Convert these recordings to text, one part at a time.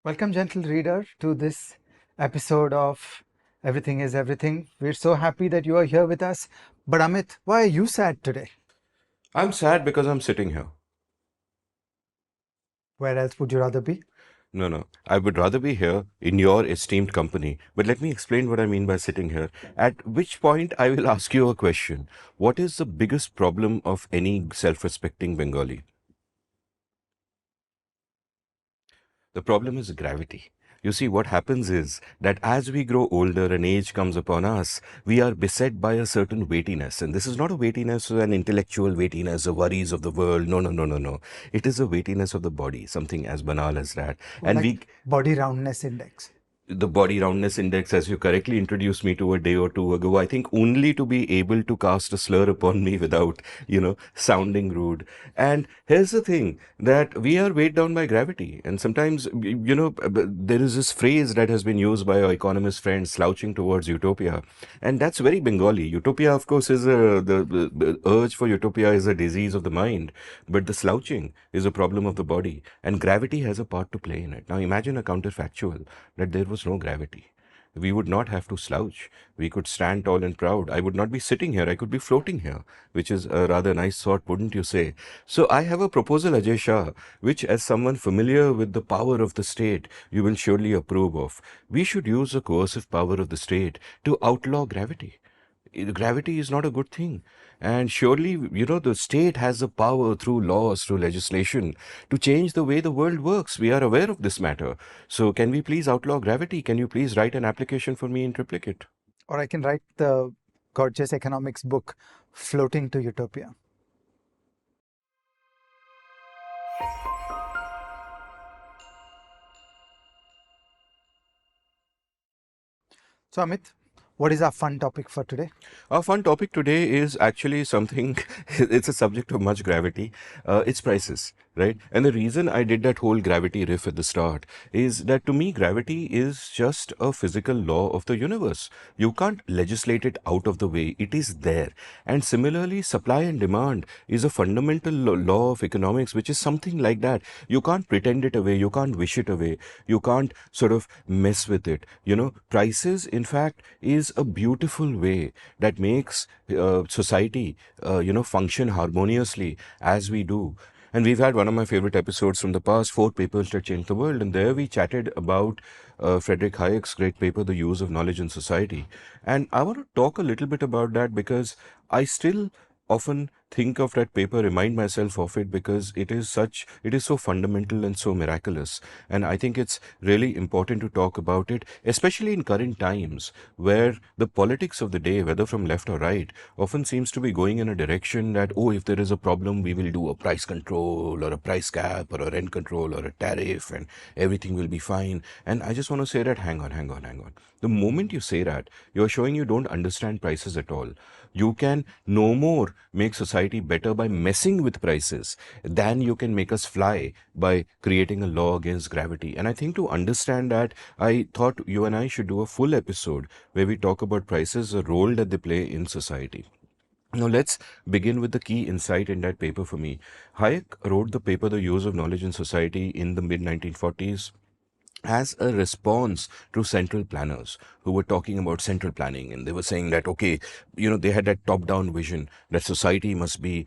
Welcome, gentle reader, to this episode of Everything is Everything. We're so happy that you are here with us. But Amit, why are you sad today? I'm sad because I'm sitting here. Where else would you rather be? No. I would rather be here in your esteemed company. But let me explain what I mean by sitting here. At which point I will ask you a question. What is the biggest problem of any self-respecting Bengali? The problem is gravity. You see, what happens is that as we grow older and age comes upon us, we are beset by a certain weightiness. And this is not a weightiness, an intellectual weightiness, the worries of the world. No. It is a weightiness of the body, something as banal as that. And Like we body roundness index. the body roundness index, as you correctly introduced me to a day or two ago, I think only to be able to cast a slur upon me without, sounding rude. And here's the thing that we are weighed down by gravity. And sometimes, there is this phrase that has been used by our economist friends, slouching towards utopia. And that's very Bengali. Utopia, of course, is the urge for utopia is a disease of the mind, but the slouching is a problem of the body. And gravity has a part to play in it. Now, imagine a counterfactual that there was no gravity. We would not have to slouch. We could stand tall and proud. I would not be sitting here. I could be floating here, which is a rather nice thought, wouldn't you say? So I have a proposal, Ajay Shah, which, as someone familiar with the power of the state, you will surely approve of. We should use the coercive power of the state to outlaw gravity. Gravity is not a good thing. And surely, the state has the power through laws, through legislation, to change the way the world works. We are aware of this matter. So, can we please outlaw gravity? Can you please write an application for me in triplicate? Or I can write the gorgeous economics book, Floating to Utopia. So, Amit, what is our fun topic for today? Our fun topic today is actually something, it's a subject of much gravity. It's prices, right? And the reason I did that whole gravity riff at the start is that to me, gravity is just a physical law of the universe. You can't legislate it out of the way, it is there. And similarly, supply and demand is a fundamental law of economics, which is something like that. You can't pretend it away, you can't wish it away, you can't sort of mess with it. Prices, in fact, is a beautiful way that makes society, function harmoniously as we do. And we've had one of my favorite episodes from the past, Four Papers That Changed the World. And there we chatted about Frederick Hayek's great paper, The Use of Knowledge in Society. And I want to talk a little bit about that because I still often think of that paper, remind myself of it because it is so fundamental and so miraculous. And I think it's really important to talk about it, especially in current times where the politics of the day, whether from left or right, often seems to be going in a direction that, oh, if there is a problem, we will do a price control or a price cap or a rent control or a tariff and everything will be fine. And I just want to say that, hang on. The moment you say that, you're showing you don't understand prices at all. You can no more make society better by messing with prices than you can make us fly by creating a law against gravity. And I think to understand that, I thought you and I should do a full episode where we talk about prices, the role that they play in society. Now, let's begin with the key insight in that paper for me. Hayek wrote the paper, The Use of Knowledge in Society, in the mid 1940s as a response to central planners who were talking about central planning, and they were saying that, okay, they had that top down vision that society must be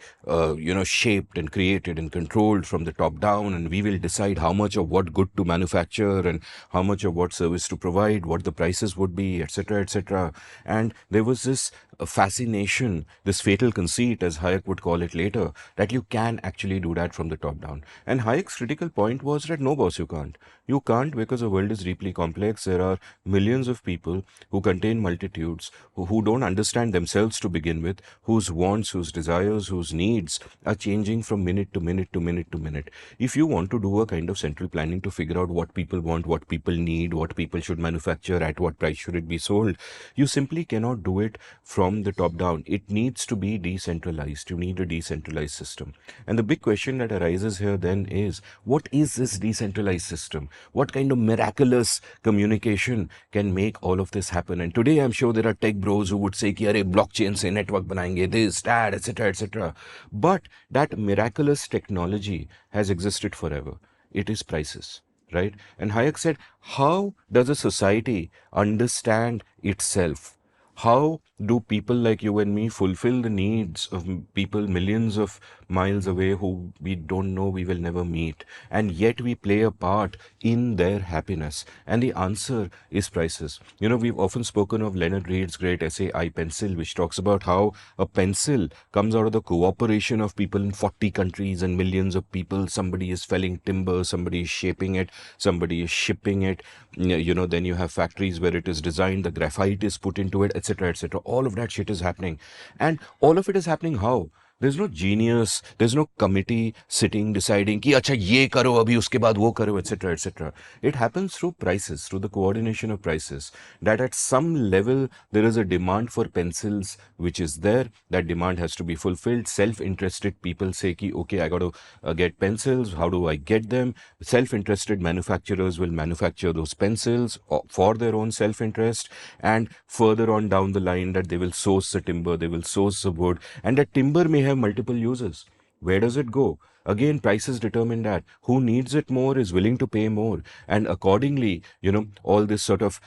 shaped and created and controlled from the top down, and we will decide how much of what good to manufacture and how much of what service to provide, what the prices would be, etc. And there was this fascination, this fatal conceit, as Hayek would call it later, that you can actually do that from the top down. And Hayek's critical point was that no, boss, you can't. You can't, because the world is deeply complex. There are millions of people who contain multitudes, who don't understand themselves to begin with, whose wants, whose desires, whose needs are changing from minute to minute to minute to minute. If you want to do a kind of central planning to figure out what people want, what people need, what people should manufacture, at what price should it be sold, you simply cannot do it from the top down. It needs to be decentralized. You need a decentralized system. And the big question that arises here then is, what is this decentralized system? What kind of miraculous communication can make all of this happen? And today I'm sure there are tech bros who would say कि अरे blockchain से network बनाएंगे, this, that, etc. But that miraculous technology has existed forever. It is prices. right? And Hayek said, how does a society understand itself? How do people like you and me fulfill the needs of people millions of miles away who we don't know, we will never meet, and yet we play a part in their happiness? And the answer is prices. You know, we've often spoken of Leonard Reed's great essay, I Pencil, which talks about how a pencil comes out of the cooperation of people in 40 countries and millions of people. Somebody is felling timber, somebody is shaping it, somebody is shipping it. You know, then you have factories where it is designed, the graphite is put into it, etc., etc. All of that shit is happening. And all of it is happening how? There's no genius, there's no committee sitting deciding कि अच्छा ये करो अभी उसके बाद वो करो, etc., etc. It happens through prices, through the coordination of prices. That at some level there is a demand for pencils which is there. That demand has to be fulfilled. Self-interested people say कि okay, I got to get pencils. How do I get them? Self-interested manufacturers will manufacture those pencils for their own self-interest, and further on down the line that they will source the timber, they will source the wood, and that timber may have multiple uses. Where does it go? Again, prices determine that. Who needs it more is willing to pay more. And accordingly, you know, all this sort of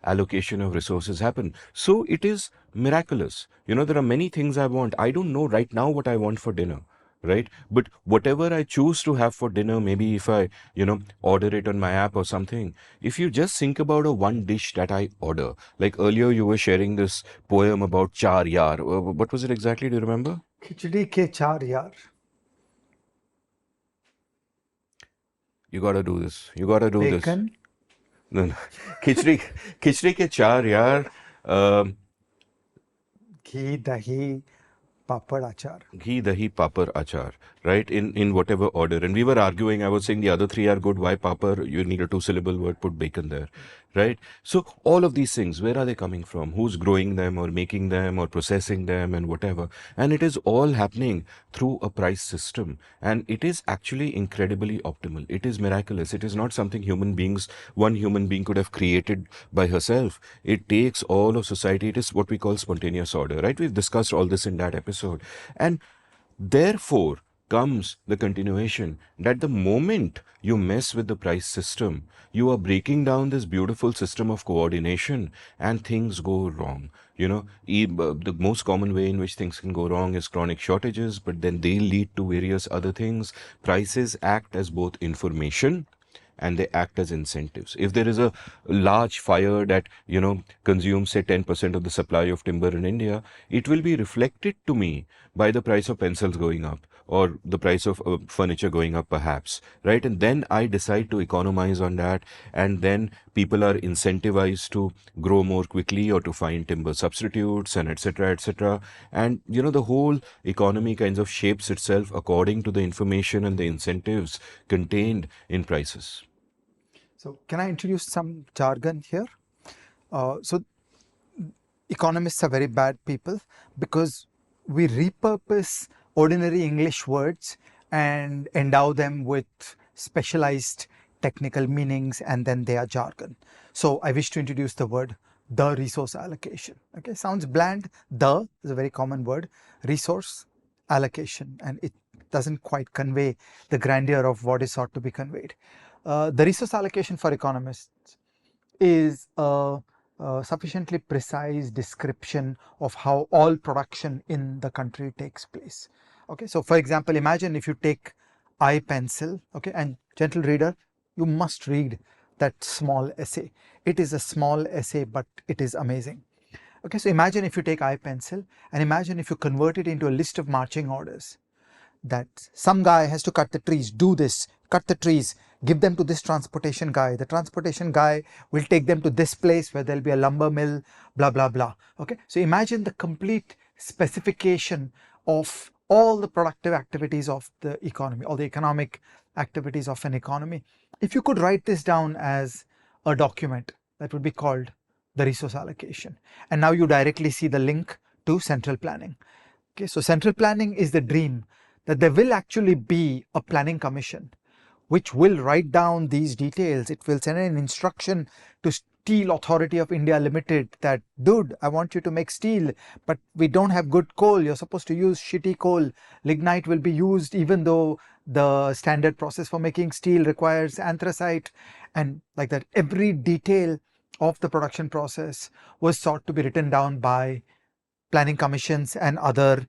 allocation of resources happen. So it is miraculous. You know, there are many things I want. I don't know right now what I want for dinner, right? But whatever I choose to have for dinner, maybe if I, you know, order it on my app or something, if you just think about a one dish that I order, like earlier you were sharing this poem about char yaar. What was it exactly? Do you remember? खिचड़ी के चार यार. You gotta do this. You gotta do this. Bacon, No, no. खिचड़ी खिचड़ी के चार यार. um, घी, दही, papad, achar. Ghee, dahi, papar, achar, right? In whatever order. And we were arguing, I was saying the other three are good. Why papar? You need a two-syllable word, put bacon there, right? So all of these things, where are they coming from? Who's growing them or making them or processing them and whatever? And it is all happening through a price system. And it is actually incredibly optimal. It is miraculous. It is not something one human being could have created by herself. It takes all of society. It is what we call spontaneous order, right? We've discussed all this in that episode. And therefore comes the continuation that the moment you mess with the price system, you are breaking down this beautiful system of coordination and things go wrong. You know, the most common way in which things can go wrong is chronic shortages, but then they lead to various other things. Prices act as both information and they act as incentives. If there is a large fire that, you know, consumes say 10% of the supply of timber in India, it will be reflected to me by the price of pencils going up or the price of furniture going up perhaps, right? And then I decide to economize on that, and then people are incentivized to grow more quickly or to find timber substitutes and etc., etc. And you know, the whole economy kinds of shapes itself according to the information and the incentives contained in prices. So can I introduce some jargon here? So economists are very bad people because we repurpose ordinary English words and endow them with specialized technical meanings, and then they are jargon. So I wish to introduce the word the resource allocation. Okay, sounds bland. The is a very common word. Resource allocation, and it doesn't quite convey the grandeur of what is sought to be conveyed. The resource allocation for economists is a sufficiently precise description of how all production in the country takes place. Okay, so for example, imagine if you take I Pencil, okay, and gentle reader, you must read that small essay. It is a small essay, but it is amazing. Okay, so imagine if you take I Pencil and imagine if you convert it into a list of marching orders, that some guy has to cut the trees, do this, cut the trees, give them to this transportation guy. The transportation guy will take them to this place where there'll be a lumber mill, blah, blah, blah. Okay, so imagine the complete specification of all the productive activities of the economy, all the economic activities of an economy. If you could write this down as a document, that would be called the resource allocation. And now you directly see the link to central planning. Okay, so central planning is the dream that there will actually be a planning commission which will write down these details. It will send an instruction to Steel Authority of India Limited that, dude, I want you to make steel, but we don't have good coal. You're supposed to use shitty coal. Lignite will be used even though the standard process for making steel requires anthracite. And like that, every detail of the production process was sought to be written down by planning commissions and other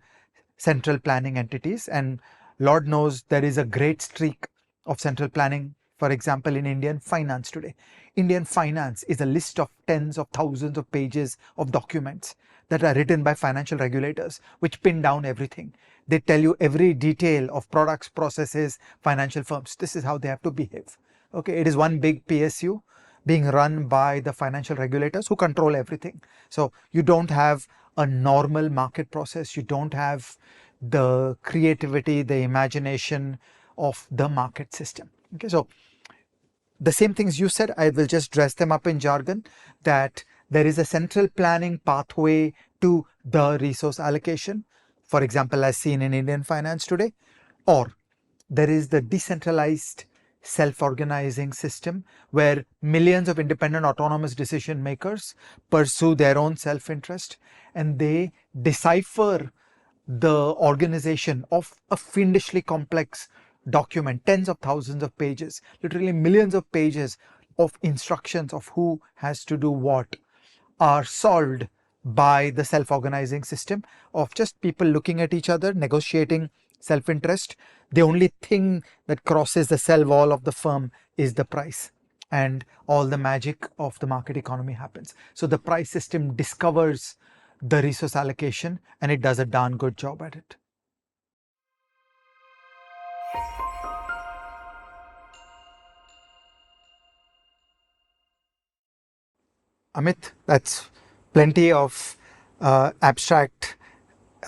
central planning entities. And Lord knows there is a great streak of central planning, for example, in Indian finance today. Indian finance is a list of tens of thousands of pages of documents that are written by financial regulators, which pin down everything. They tell you every detail of products, processes, financial firms. This is how they have to behave. Okay, it is one big PSU being run by the financial regulators who control everything. So you don't have a normal market process. You don't have the creativity, the imagination of the market system. Okay, so the same things you said, I will just dress them up in jargon, that there is a central planning pathway to the resource allocation, for example, as seen in Indian finance today, or there is the decentralized self-organizing system where millions of independent autonomous decision makers pursue their own self-interest and they decipher the organization of a fiendishly complex document, tens of thousands of pages, literally millions of pages of instructions of who has to do what, are solved by the self-organizing system of just people looking at each other, negotiating self-interest. The only thing that crosses the cell wall of the firm is the price, and all the magic of the market economy happens. So the price system discovers the resource allocation and it does a darn good job at it. Amit, that's plenty of abstract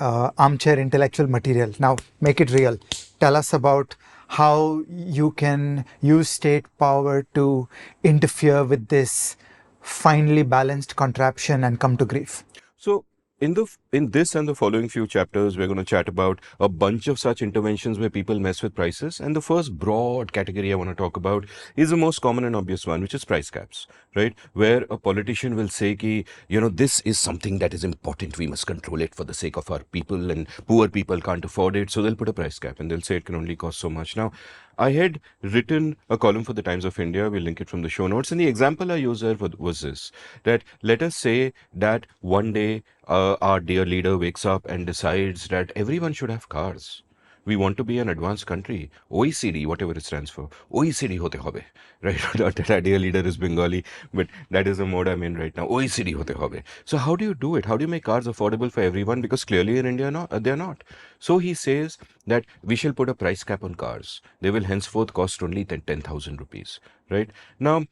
armchair intellectual material. Now make it real. Tell us about how you can use state power to interfere with this finely balanced contraption and come to grief. So in this and the following few chapters, we're going to chat about a bunch of such interventions where people mess with prices. And the first broad category I want to talk about is the most common and obvious one, which is price caps, right? Where a politician will say, ki, this is something that is important. We must control it for the sake of our people, and poor people can't afford it. So they'll put a price cap and they'll say it can only cost so much. Now, I had written a column for the Times of India. We'll link it from the show notes. And the example I used there was this, that let us say that one day our dear leader wakes up and decides that everyone should have cars. We want to be an advanced country. OECD, whatever it stands for. OECD hote hobe. Right? That ideal leader is Bengali, but that is the mode I'm in right now. OECD hote hobe. So how do you do it? How do you make cars affordable for everyone? Because clearly in India, they're not. So he says that we shall put a price cap on cars. They will henceforth cost only 10,000 rupees. Right? Now,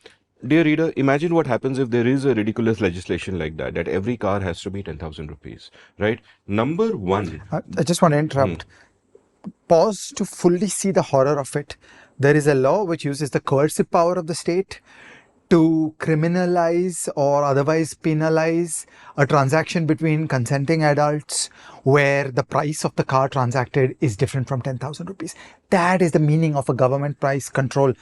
dear reader, imagine what happens if there is a ridiculous legislation like that, that every car has to be 10,000 rupees, right? Number one. I just want to interrupt. Pause to fully see the horror of it. There is a law which uses the coercive power of the state to criminalize or otherwise penalize a transaction between consenting adults where the price of the car transacted is different from 10,000 rupees. That is the meaning of a government price control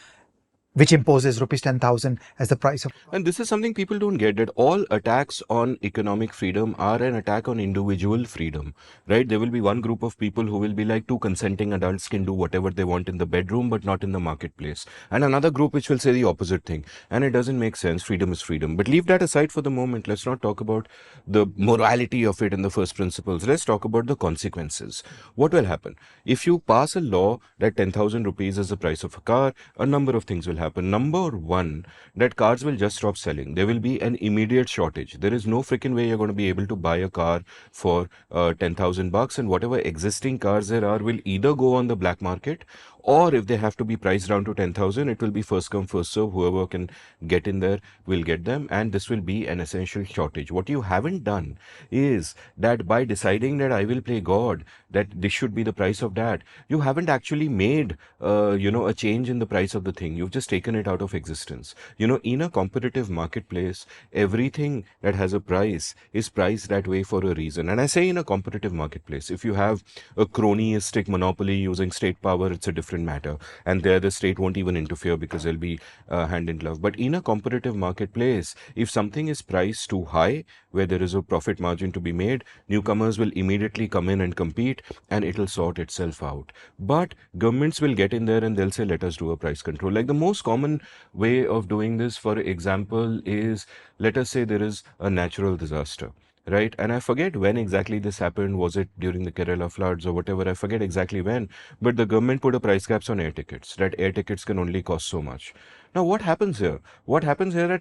which imposes rupees 10,000 as the price of. And this is something people don't get, that all attacks on economic freedom are an attack on individual freedom, right? There will be one group of people who will be like, two consenting adults can do whatever they want in the bedroom, but not in the marketplace. And another group which will say the opposite thing. And it doesn't make sense. Freedom is freedom. But leave that aside for the moment. Let's not talk about the morality of it in the first principles. Let's talk about the consequences. What will happen? If you pass a law that 10,000 rupees is the price of a car, a number of things will happen. Number one, that cars will just stop selling. There will be an immediate shortage. There is no freaking way you're going to be able to buy a car for 10,000 bucks, and whatever existing cars there are will either go on the black market, or if they have to be priced down to 10,000, it will be first come, first serve. Whoever can get in there will get them, and this will be an essential shortage. What you haven't done is that by deciding that I will play God, that this should be the price of that, you haven't actually made, a change in the price of the thing. You've just taken it out of existence. In a competitive marketplace, everything that has a price is priced that way for a reason. And I say in a competitive marketplace, if you have a cronyistic monopoly using state power, it's a different different matter, and there the state won't even interfere because they'll be hand in glove. But in a competitive marketplace, if something is priced too high, where there is a profit margin to be made, newcomers will immediately come in and compete, and it'll sort itself out. But governments will get in there and they'll say, let us do a price control. Like the most common way of doing this, for example, is, let us say there is a natural disaster, right? And I forget when exactly this happened. Was it during the Kerala floods or whatever? I forget exactly when. But the government put a price caps on air tickets, that air tickets can only cost so much. Now, what happens here? What happens here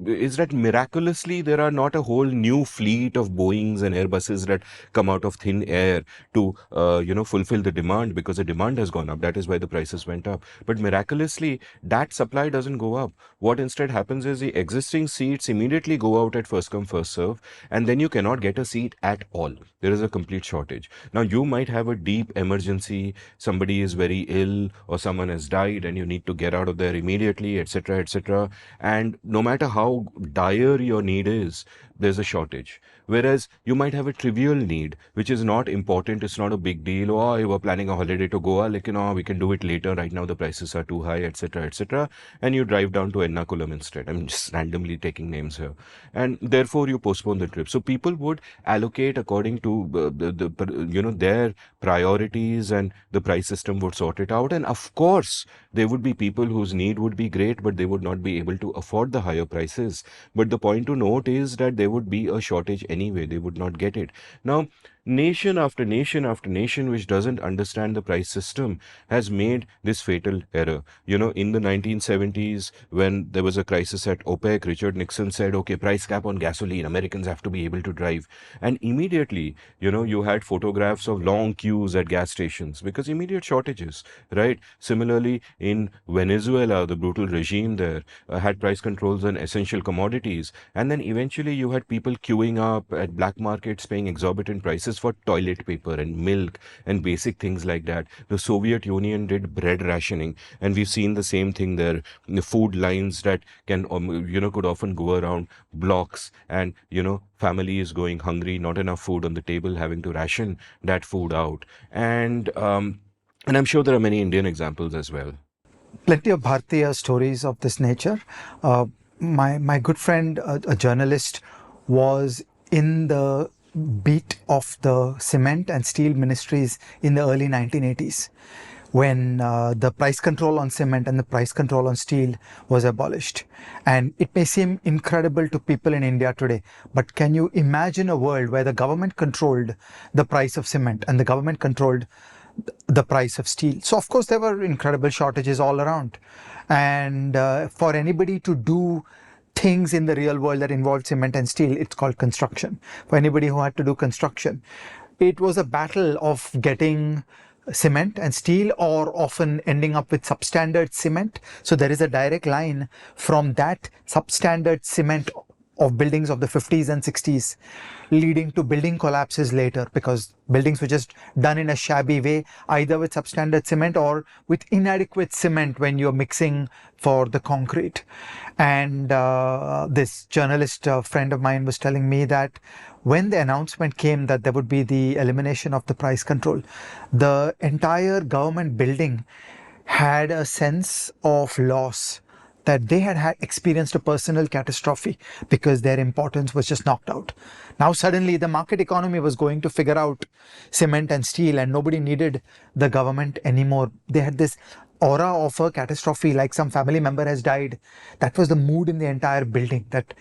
is that miraculously there are not a whole new fleet of Boeings and Airbuses that come out of thin air to fulfill the demand, because the demand has gone up. That is why the prices went up. But miraculously, that supply doesn't go up. What instead happens is the existing seats immediately go out at first come first serve, and then you cannot get a seat at all. There is a complete shortage. Now, you might have a deep emergency, somebody is very ill or someone has died and you need to get out of there immediately, etc., etc. And no matter how dire your need is, there's a shortage. Whereas you might have a trivial need, which is not important, it's not a big deal. Oh, you were planning a holiday to Goa, like, we can do it later. Right now, the prices are too high, etc., etc. And you drive down to Ernakulam instead. I'm just randomly taking names here. And therefore, you postpone the trip. So people would allocate according to their priorities, and the price system would sort it out. And of course, there would be people whose need would be great, but they would not be able to afford the higher prices. But the point to note is that there would be a shortage anyway. They would not get it. Now, nation after nation after nation which doesn't understand the price system has made this fatal error. In the 1970s, when there was a crisis at OPEC, Richard Nixon said, okay, price cap on gasoline, Americans have to be able to drive. And immediately, you had photographs of long queues at gas stations because immediate shortages, right? Similarly, in Venezuela, the brutal regime there had price controls on essential commodities. And then eventually you had people queuing up at black markets paying exorbitant prices for toilet paper and milk and basic things like that. The Soviet Union did bread rationing, and we've seen the same thing there. The food lines that could often go around blocks, and families going hungry, not enough food on the table, having to ration that food out. And I'm sure there are many Indian examples as well. Plenty of Bharatiya stories of this nature. My good friend, a journalist, was in the beat of the cement and steel ministries in the early 1980s, when the price control on cement and the price control on steel was abolished. And it may seem incredible to people in India today, but can you imagine a world where the government controlled the price of cement and the government controlled the price of steel? So of course there were incredible shortages all around, and for anybody to do things in the real world that involved cement and steel, it's called construction. For anybody who had to do construction, it was a battle of getting cement and steel, or often ending up with substandard cement. So there is a direct line from that substandard cement of buildings of the 50s and 60s, leading to building collapses later, because buildings were just done in a shabby way, either with substandard cement or with inadequate cement when you're mixing for the concrete. And this journalist friend of mine was telling me that when the announcement came that there would be the elimination of the price control, the entire government building had a sense of loss, that they had experienced a personal catastrophe because their importance was just knocked out. Now suddenly the market economy was going to figure out cement and steel, and nobody needed the government anymore. They had this aura of a catastrophe, like some family member has died. That was the mood in the entire building, that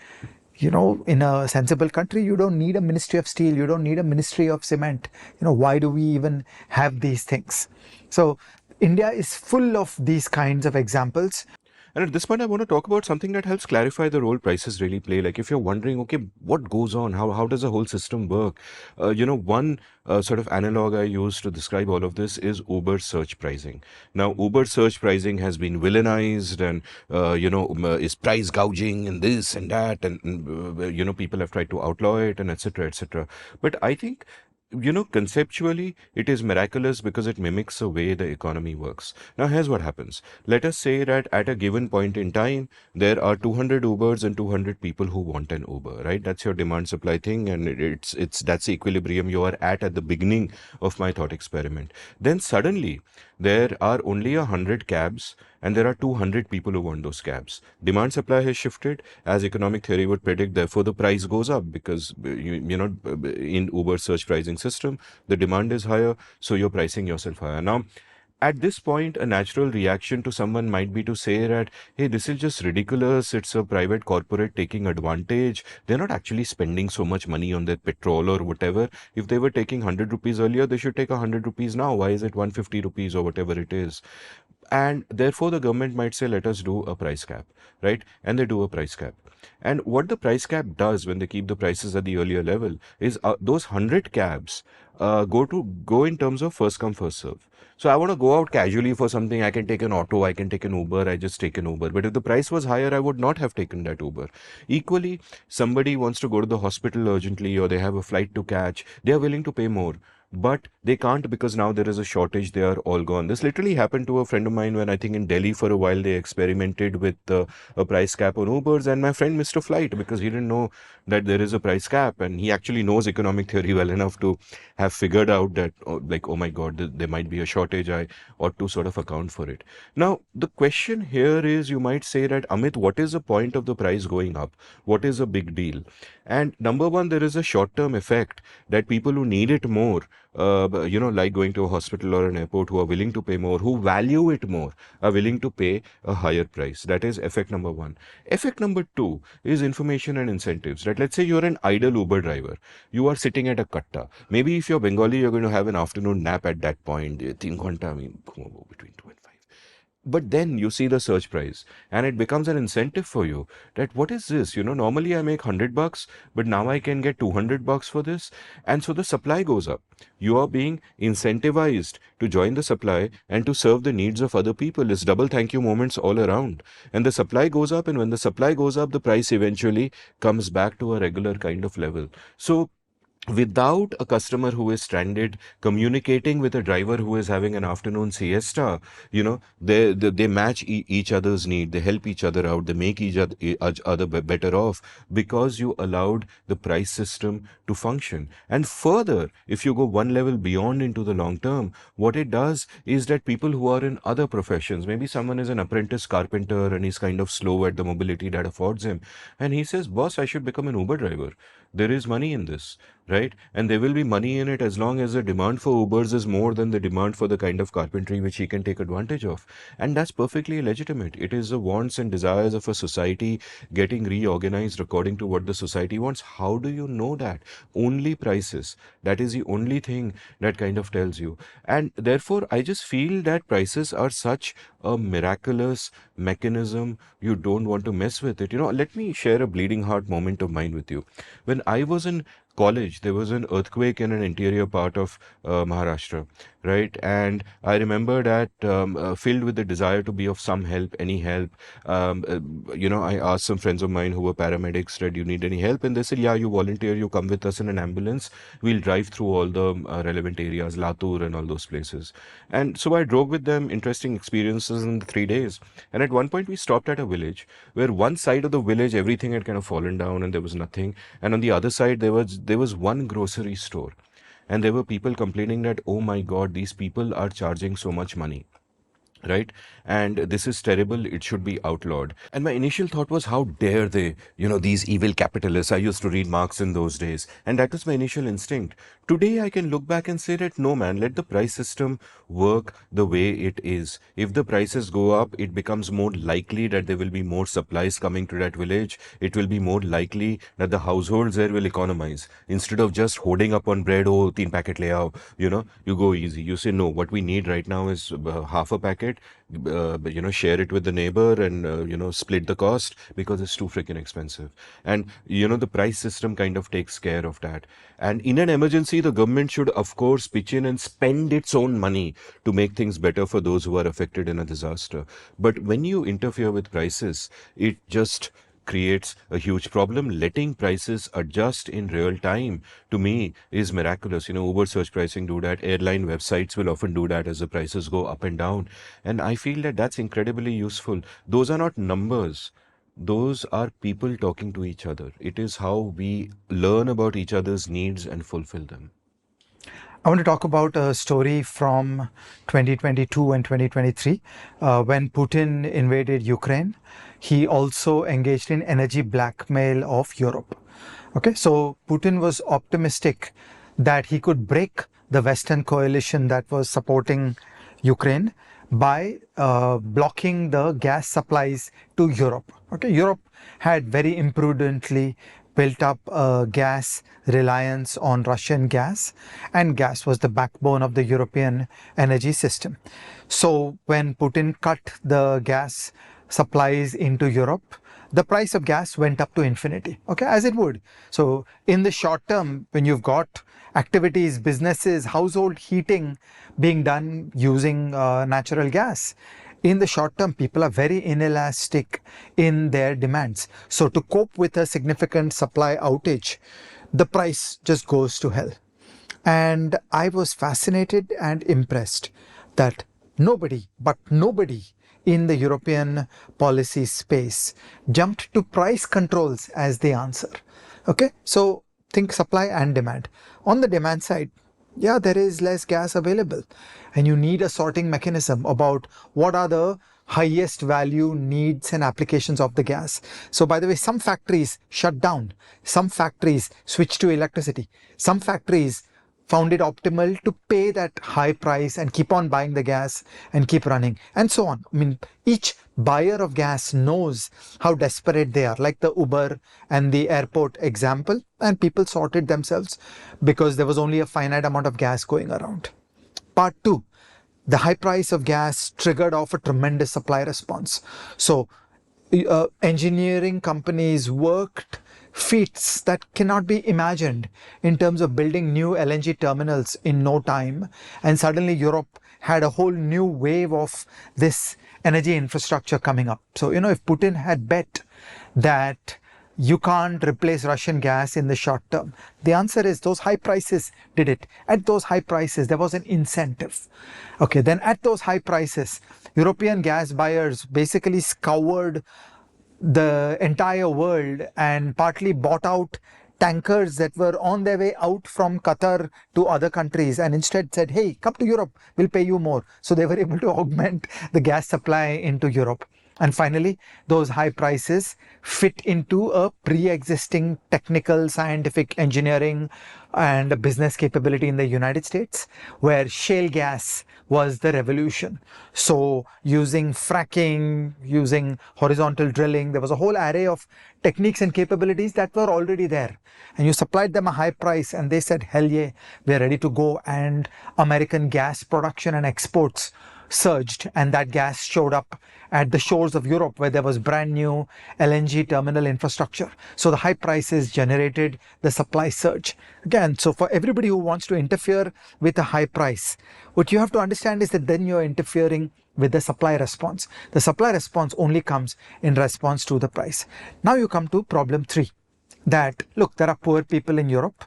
in a sensible country, you don't need a ministry of steel, you don't need a ministry of cement. Why do we even have these things? So India is full of these kinds of examples. And at this point, I want to talk about something that helps clarify the role prices really play. Like if you're wondering, okay, what goes on? How does the whole system work? One sort of analog I use to describe all of this is Uber search pricing. Now, Uber search pricing has been villainized and, is price gouging and this and that. And people have tried to outlaw it and etc., etc. But I think conceptually, it is miraculous because it mimics the way the economy works. Now, here's what happens. Let us say that at a given point in time, there are 200 Ubers and 200 people who want an Uber, right? That's your demand supply thing, and that's the equilibrium you are at the beginning of my thought experiment. Then suddenly, there are only 100 cabs and there are 200 people who want those cabs. Demand supply has shifted as economic theory would predict. Therefore, the price goes up because in Uber search pricing system, the demand is higher, so you're pricing yourself higher. Now, at this point, a natural reaction to someone might be to say that, hey, this is just ridiculous. It's a private corporate taking advantage. They're not actually spending so much money on their petrol or whatever. If they were taking 100 rupees earlier, they should take 100 rupees now. Why is it 150 rupees or whatever it is? And therefore, the government might say, let us do a price cap, right? And they do a price cap. And what the price cap does when they keep the prices at the earlier level is those 100 cabs go in terms of first come first serve. So I want to go out casually for something. I can take an auto, I can take an Uber, I just take an Uber. But if the price was higher, I would not have taken that Uber. Equally, somebody wants to go to the hospital urgently or they have a flight to catch, they are willing to pay more. But they can't because now there is a shortage, they are all gone. This literally happened to a friend of mine when I think in Delhi for a while they experimented with a price cap on Ubers, and my friend missed a flight because he didn't know that there is a price cap, and he actually knows economic theory well enough to have figured out that, oh my God, there might be a shortage. I ought to sort of account for it. Now, the question here is, you might say that, Amit, what is the point of the price going up? What is a big deal? And number one, there is a short-term effect that people who need it more, like going to a hospital or an airport, who are willing to pay more, who value it more, are willing to pay a higher price. That is effect number one. Effect number two is information and incentives. That, let's say you're an idle Uber driver, you are sitting at a katta. Maybe if you're Bengali, you're going to have an afternoon nap at that point. 3 ghanta, I mean, between 2 and 5. But then you see the search price and it becomes an incentive for you that, what is this? Normally I make $100, but now I can get $200 for this. And so the supply goes up. You are being incentivized to join the supply and to serve the needs of other people. It's double thank you moments all around. And the supply goes up. And when the supply goes up, the price eventually comes back to a regular kind of level. So without a customer who is stranded communicating with a driver who is having an afternoon siesta, they match each other's need, they help each other out, they make each other better off, because you allowed the price system to function. And further, if you go one level beyond into the long term, what it does is that people who are in other professions, maybe someone is an apprentice carpenter and he's kind of slow at the mobility that affords him, and he says, boss, I should become an Uber driver. There is money in this, right? And there will be money in it as long as the demand for Ubers is more than the demand for the kind of carpentry which he can take advantage of. And that's perfectly legitimate. It is the wants and desires of a society getting reorganized according to what the society wants. How do you know that? Only prices. That is the only thing that kind of tells you. And therefore, I just feel that prices are such a miraculous mechanism. You don't want to mess with it. Let me share a bleeding heart moment of mine with you. When I was in college, there was an earthquake in an interior part of Maharashtra, right? And I remember that filled with the desire to be of some help, any help. I asked some friends of mine who were paramedics, "Do you need any help?" And they said, "Yeah, you volunteer, you come with us in an ambulance. We'll drive through all the relevant areas, Latur and all those places." And so I drove with them, interesting experiences in the 3 days. And at one point, we stopped at a village where one side of the village, everything had kind of fallen down and there was nothing. And on the other side, there was one grocery store. And there were people complaining that, oh my God, these people are charging so much money, right? And this is terrible, it should be outlawed. And my initial thought was, how dare they, these evil capitalists. I used to read Marx in those days, and that was my initial instinct. Today I can look back and say that, no man, let the price system work the way it is. If the prices go up, it becomes more likely that there will be more supplies coming to that village. It will be more likely that the households there will economize. Instead of just hoarding up on bread, oh, 3 packet le aao, you go easy. You say, no, what we need right now is half a packet, share it with the neighbor and, split the cost because it's too freaking expensive. And, the price system kind of takes care of that. And in an emergency, the government should, of course, pitch in and spend its own money to make things better for those who are affected in a disaster. But when you interfere with prices, it just creates a huge problem. Letting prices adjust in real time, to me, is miraculous. Uber search pricing do that. Airline websites will often do that as the prices go up and down. And I feel that that's incredibly useful. Those are not numbers. Those are people talking to each other. It is how we learn about each other's needs and fulfill them. I want to talk about a story from 2022 and 2023 when Putin invaded Ukraine. He also engaged in energy blackmail of Europe. Okay, so Putin was optimistic that he could break the Western coalition that was supporting Ukraine by blocking the gas supplies to Europe. Okay, Europe had very imprudently built up a gas reliance on Russian gas, and gas was the backbone of the European energy system. So when Putin cut the gas supplies into Europe, the price of gas went up to infinity, okay, as it would. So in the short term, when you've got activities, businesses, household heating being done using natural gas, in the short term, people are very inelastic in their demands. So to cope with a significant supply outage, the price just goes to hell. And I was fascinated and impressed that nobody in the European policy space jumped to price controls as the answer. Okay, so think supply and demand. On the demand side, yeah, there is less gas available, and you need a sorting mechanism about what are the highest value needs and applications of the gas. So by the way, some factories shut down, some factories switched to electricity, some factories found it optimal to pay that high price and keep on buying the gas and keep running, and so on. I mean, each buyer of gas knows how desperate they are, like the Uber and the airport example, and people sorted themselves because there was only a finite amount of gas going around. Part two, the high price of gas triggered off a tremendous supply response. So engineering companies worked feats that cannot be imagined in terms of building new LNG terminals in no time. And suddenly Europe had a whole new wave of this energy infrastructure coming up. So, if Putin had bet that you can't replace Russian gas in the short term, the answer is those high prices did it. At those high prices, there was an incentive. Okay, then at those high prices, European gas buyers basically scoured the entire world and partly bought out tankers that were on their way out from Qatar to other countries, and instead said, hey, come to Europe, we'll pay you more. So they were able to augment the gas supply into Europe. And finally, those high prices fit into a pre-existing technical, scientific, engineering and business capability in the United States, where shale gas was the revolution. So using fracking, using horizontal drilling, there was a whole array of techniques and capabilities that were already there. And you supplied them a high price and they said, hell yeah, we're ready to go. And American gas production and exports surged, and that gas showed up at the shores of Europe where there was brand new LNG terminal infrastructure. So the high prices generated the supply surge. Again, so for everybody who wants to interfere with a high price, what you have to understand is that then you're interfering with the supply response. The supply response only comes in response to the price. Now you come to problem 3, that look, there are poor people in Europe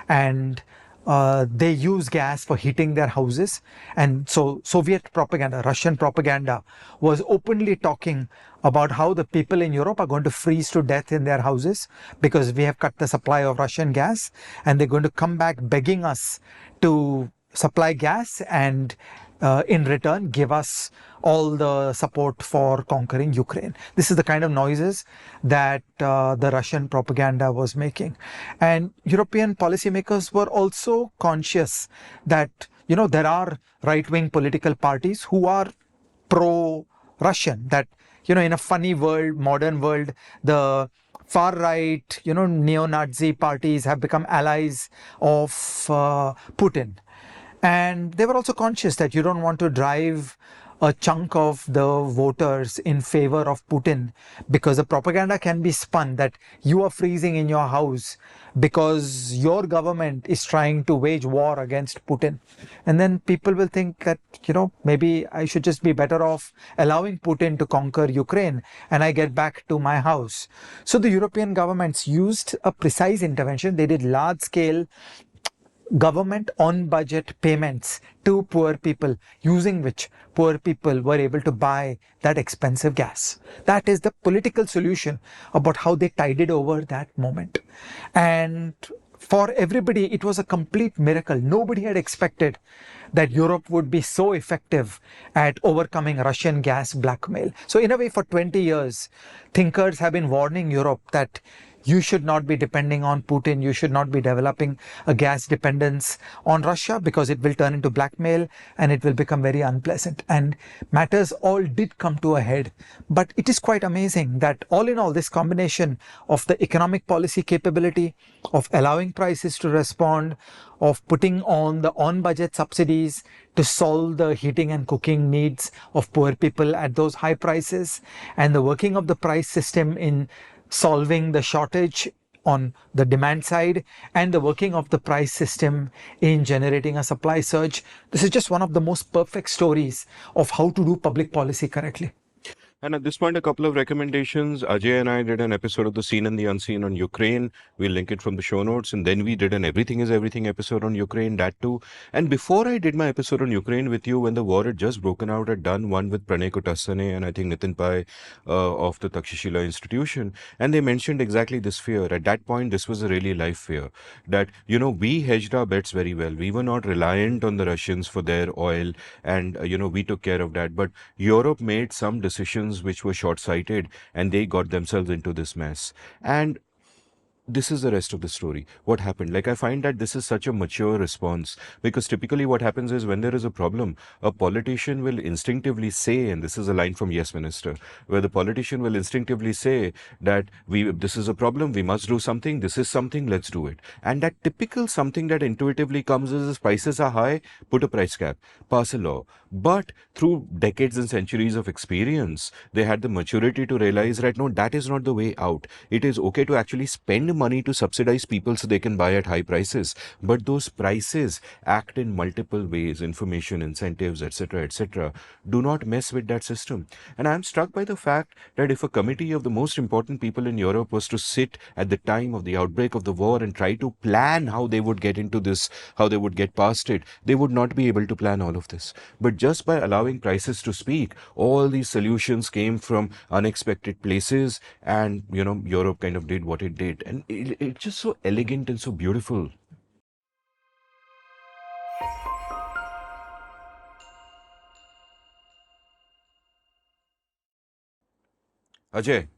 and they use gas for heating their houses. And so Soviet propaganda, Russian propaganda was openly talking about how the people in Europe are going to freeze to death in their houses because we have cut the supply of Russian gas, and they're going to come back begging us to supply gas and in return give us all the support for conquering Ukraine. This is the kind of noises that the Russian propaganda was making. And European policymakers were also conscious that, there are right-wing political parties who are pro-Russian, that, in a funny world, modern world, the far right, neo-Nazi parties have become allies of Putin. And they were also conscious that you don't want to drive a chunk of the voters in favor of Putin, because the propaganda can be spun that you are freezing in your house because your government is trying to wage war against Putin. And then people will think that, maybe I should just be better off allowing Putin to conquer Ukraine and I get back to my house. So the European governments used a precise intervention. They did large scale government on budget payments to poor people, using which poor people were able to buy that expensive gas. That is the political solution about how they tided over that moment. And for everybody, it was a complete miracle. Nobody had expected that Europe would be so effective at overcoming Russian gas blackmail. So, in a way, for 20 years, thinkers have been warning Europe that you should not be depending on Putin. You should not be developing a gas dependence on Russia because it will turn into blackmail and it will become very unpleasant. And matters all did come to a head. But it is quite amazing that all in all, this combination of the economic policy capability, of allowing prices to respond, of putting on the on budget subsidies to solve the heating and cooking needs of poor people at those high prices, and the working of the price system in solving the shortage on the demand side, and the working of the price system in generating a supply surge. This is just one of the most perfect stories of how to do public policy correctly. And at this point, a couple of recommendations. Ajay and I did an episode of The Seen and the Unseen on Ukraine. We'll link it from the show notes. And then we did an Everything is Everything episode on Ukraine, that too. And before I did my episode on Ukraine with you, when the war had just broken out, I'd done one with Pranay Kotasane and I think Nitin Pai of the Takshashila Institution. And they mentioned exactly this fear. At that point, this was a really live fear that, we hedged our bets very well. We were not reliant on the Russians for their oil and, we took care of that. But Europe made some decisions which were short-sighted and they got themselves into this mess. And this is the rest of the story. What happened? Like, I find that this is such a mature response because typically what happens is when there is a problem, a politician will instinctively say, and this is a line from Yes Minister, where the politician will instinctively say that this is a problem, we must do something, this is something, let's do it. And that typical something that intuitively comes is prices are high, put a price cap, pass a law. But through decades and centuries of experience, they had the maturity to realize, right, no, that is not the way out. It is okay to actually spend money to subsidize people so they can buy at high prices. But those prices act in multiple ways, information, incentives, etc., etc. Do not mess with that system. And I'm struck by the fact that if a committee of the most important people in Europe was to sit at the time of the outbreak of the war and try to plan how they would get into this, how they would get past it, they would not be able to plan all of this. But just by allowing prices to speak, all these solutions came from unexpected places, and Europe kind of did what it did, and it's just so elegant and so beautiful. Ajay,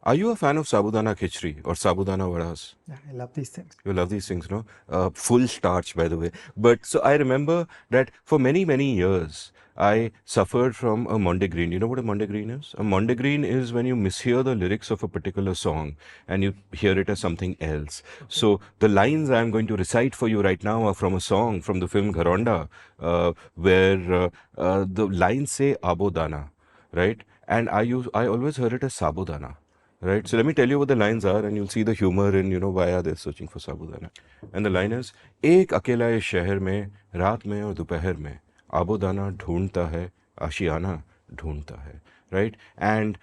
are you a fan of sabudana khichdi or sabudana vadas? Yeah, I love these things. You love these things, no? Full starch, by the way. But so I remember that for many, many years, I suffered from a mondegreen. You know what a mondegreen is? A mondegreen is when you mishear the lyrics of a particular song and you hear it as something else. So the lines I'm going to recite for you right now are from a song from the film Gharonda, where the lines say abodana, right? And I always heard it as sabudana. Right. So let me tell you what the lines are, and you'll see the humor in why are they searching for sabudana. And the line is, एक अकेला इस शहर में रात में और दोपहर में आबोदाना ढूंढता है आशियाना ढूंढता है. Right. And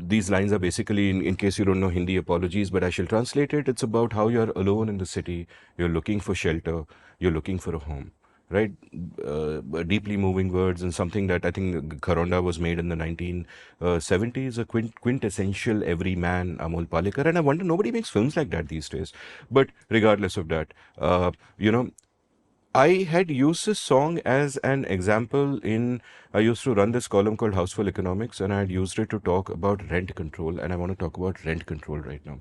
these lines are basically, in case you don't know Hindi, apologies, but I shall translate it. It's about how you're alone in the city, you're looking for shelter, you're looking for a home. Right, deeply moving words, and something that I think Gharonda was made in the 1970s, a quintessential everyman Amol Palekar. And I wonder, nobody makes films like that these days. But regardless of that, I had used this song as an example I used to run this column called Houseful Economics, and I had used it to talk about rent control, and I want to talk about rent control right now.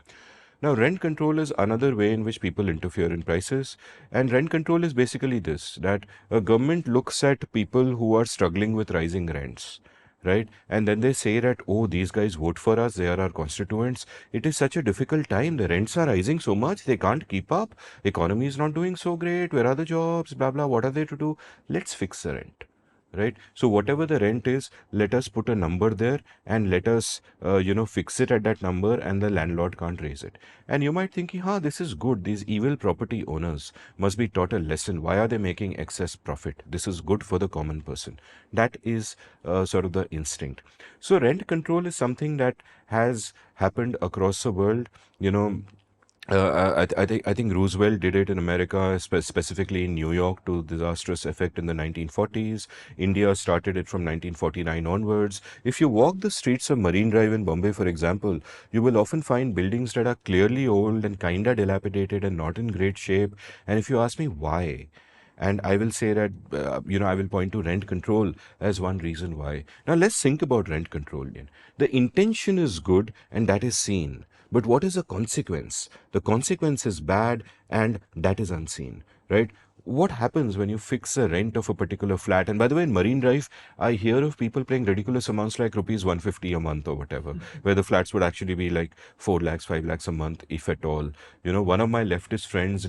Now, rent control is another way in which people interfere in prices. And rent control is basically this, that a government looks at people who are struggling with rising rents, right? And then they say that, oh, these guys vote for us, they are our constituents. It is such a difficult time. The rents are rising so much, they can't keep up. Economy is not doing so great. Where are the jobs? Blah, blah. What are they to do? Let's fix the rent. Right. So whatever the rent is, let us put a number there and let us, fix it at that number, and the landlord can't raise it. And you might think, this is good. These evil property owners must be taught a lesson. Why are they making excess profit? This is good for the common person. That is sort of the instinct. So rent control is something that has happened across the world. I think Roosevelt did it in America, specifically in New York, to disastrous effect in the 1940s. India started it from 1949 onwards. If you walk the streets of Marine Drive in Bombay, for example, you will often find buildings that are clearly old and kinda dilapidated and not in great shape. And if you ask me why, and I will say that, I will point to rent control as one reason why. Now, let's think about rent control. Again. The intention is good and that is seen. But what is the consequence? The consequence is bad and that is unseen, right? What happens when you fix the rent of a particular flat? And by the way, in Marine Drive, I hear of people paying ridiculous amounts like rupees 150 a month or whatever, where the flats would actually be like 4 lakhs, 5 lakhs a month, if at all. One of my leftist friends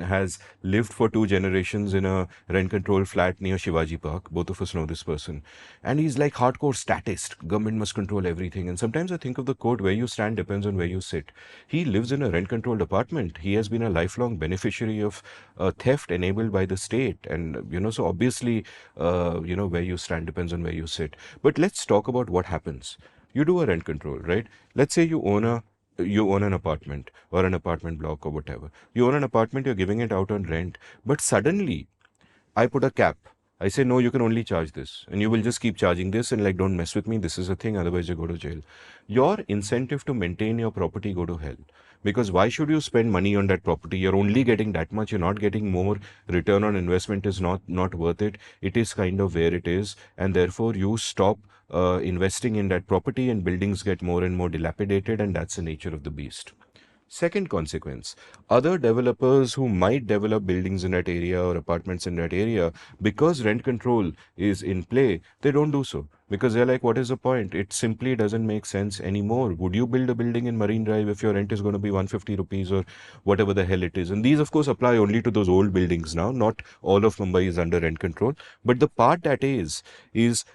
has lived for 2 generations in a rent control flat near Shivaji Park. Both of us know this person. And he's like hardcore statist. Government must control everything. And sometimes I think of the quote, where you stand depends on where you sit. He lives in a rent controlled apartment. He has been a lifelong beneficiary of theft enabled by the state. And, so obviously, where you stand depends on where you sit. But let's talk about what happens. You do a rent control, right? Let's say you own an apartment or an apartment block or whatever. You own an apartment, you're giving it out on rent, but suddenly I put a cap. I say, no, you can only charge this. And you will just keep charging this and like, don't mess with me. This is a thing. Otherwise, you go to jail. Your incentive to maintain your property go to hell. Because why should you spend money on that property? You're only getting that much. You're not getting more. Return on investment is not worth it. It is kind of where it is. And therefore, you stop investing in that property and buildings get more and more dilapidated. And that's the nature of the beast. Second consequence, other developers who might develop buildings in that area or apartments in that area, because rent control is in play, they don't do so. Because they're like, what is the point? It simply doesn't make sense anymore. Would you build a building in Marine Drive if your rent is going to be 150 rupees or whatever the hell it is? And these, of course, apply only to those old buildings now. Not all of Mumbai is under rent control. But the part that is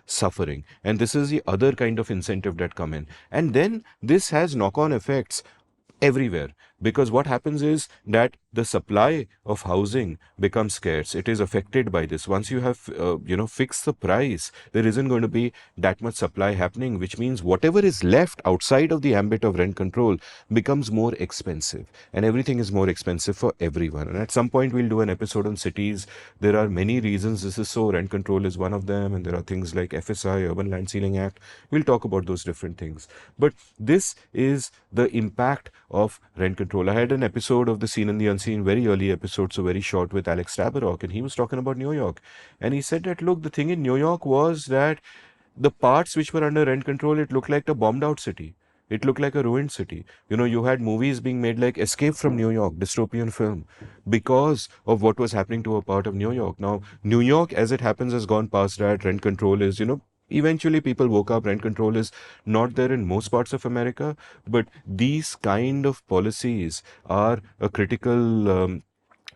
suffering. And this is the other kind of incentive that come in. And then this has knock-on effects everywhere, because what happens is that the supply of housing becomes scarce. It is affected by this. Once you have fixed the price, there isn't going to be that much supply happening, which means whatever is left outside of the ambit of rent control becomes more expensive, and everything is more expensive for everyone. And at some point we'll do an episode on cities. There are many reasons this is so. Rent control is one of them, and there are things like FSI, Urban Land Ceiling Act. We'll talk about those different things. But this is the impact of rent control. I had an episode of The Seen and the Unseen, very early episode, so very short, with Alex Tabarrok, and he was talking about New York. And he said that, look, the thing in New York was that the parts which were under rent control, it looked like a bombed out city. It looked like a ruined city. You had movies being made like Escape from New York, dystopian film, because of what was happening to a part of New York. Now, New York, as it happens, has gone past that. Rent control is, eventually people woke up. Rent control is not there in most parts of America, but these kind of policies are a critical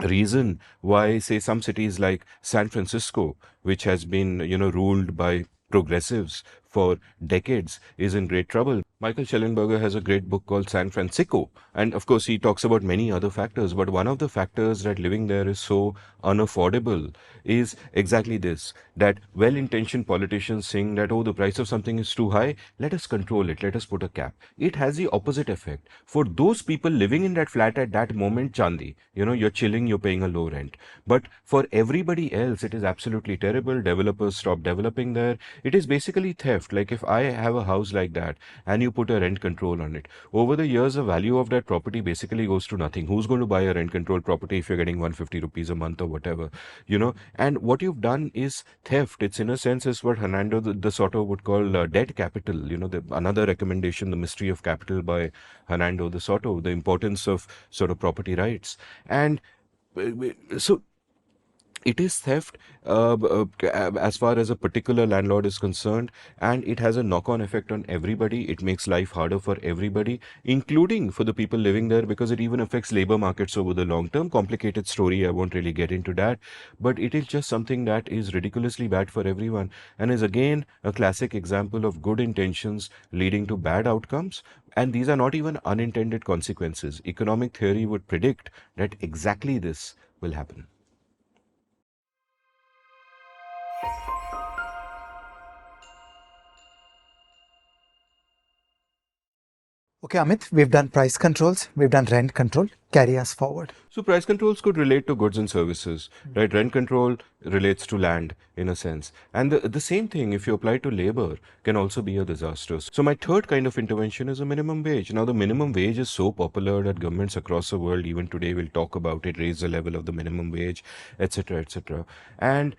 reason why, say, some cities like San Francisco, which has been, ruled by progressives for decades, is in great trouble. Michael Schellenberger has a great book called San Francisco, and of course he talks about many other factors, but one of the factors that living there is so unaffordable is exactly this, that well-intentioned politicians saying that, oh, the price of something is too high, let us control it, let us put a cap. It has the opposite effect. For those people living in that flat at that moment, Chandi, you're chilling, you're paying a low rent. But for everybody else, it is absolutely terrible. Developers stop developing there. It is basically theft. Like if I have a house like that and you put a rent control on it, over the years, the value of that property basically goes to nothing. Who's going to buy a rent control property if you're getting 150 rupees a month or whatever? And what you've done is theft. It's, in a sense, is what Hernando the Soto would call debt capital. Another recommendation, The Mystery of Capital by Hernando de Soto, the importance of sort of property rights. And so it is theft, as far as a particular landlord is concerned, and it has a knock-on effect on everybody. It makes life harder for everybody, including for the people living there, because it even affects labor markets over the long term. Complicated story, I won't really get into that, but it is just something that is ridiculously bad for everyone, and is again a classic example of good intentions leading to bad outcomes. And these are not even unintended consequences. Economic theory would predict that exactly this will happen. Okay, Amit, we've done price controls, we've done rent control. Carry us forward. So price controls could relate to goods and services, right? Rent control relates to land in a sense. And the same thing, if you apply to labor, can also be a disaster. So my third kind of intervention is a minimum wage. Now, the minimum wage is so popular that governments across the world, even today, will talk about it, raise the level of the minimum wage, etc., etc. And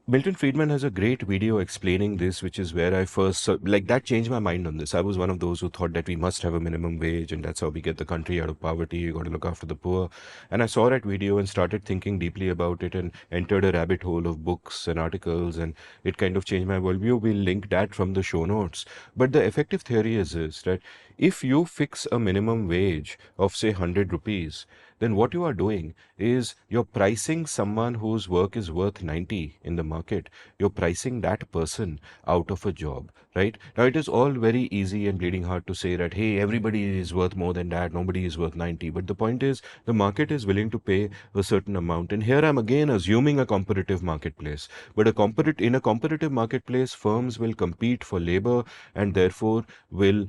Milton Friedman has a great video explaining this, which is where I first like that changed my mind on this. I was one of those who thought that we must have a minimum wage and that's how we get the country out of poverty. You got to look after the poor. And I saw that video and started thinking deeply about it and entered a rabbit hole of books and articles, and it kind of changed my worldview. We'll link that from the show notes. But the effective theory is this, that if you fix a minimum wage of say 100 rupees, then what you are doing is you're pricing someone whose work is worth 90 in the market. You're pricing that person out of a job, right? Now, it is all very easy and bleeding hard to say that, hey, everybody is worth more than that, nobody is worth 90. But the point is, the market is willing to pay a certain amount. And here I'm again assuming a competitive marketplace. But in a competitive marketplace, firms will compete for labor and therefore will,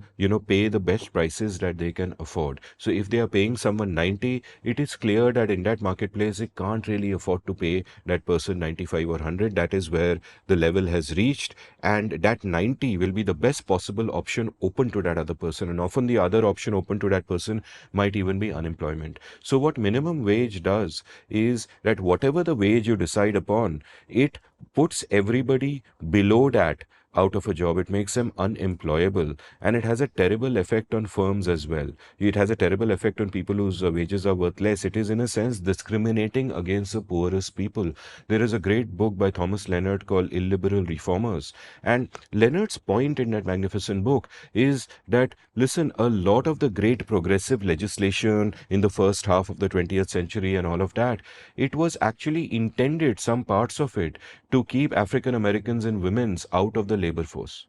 pay the best prices that they can afford. So if they are paying someone 90, it is clear that in that marketplace, they can't really afford to pay that person 95 or 100. That is where the level has reached, and that 90 will be the best possible option open to that other person. And often the other option open to that person might even be unemployment. So what minimum wage does is that whatever the wage you decide upon, it puts everybody below that out of a job. It makes them unemployable, and it has a terrible effect on firms as well. It has a terrible effect on people whose wages are worth less. It is in a sense discriminating against the poorest people. There is a great book by Thomas Leonard called Illiberal Reformers, and Leonard's point in that magnificent book is that, listen, a lot of the great progressive legislation in the first half of the 20th century and all of that, it was actually intended, some parts of it, to keep African Americans and women's out of the labor force.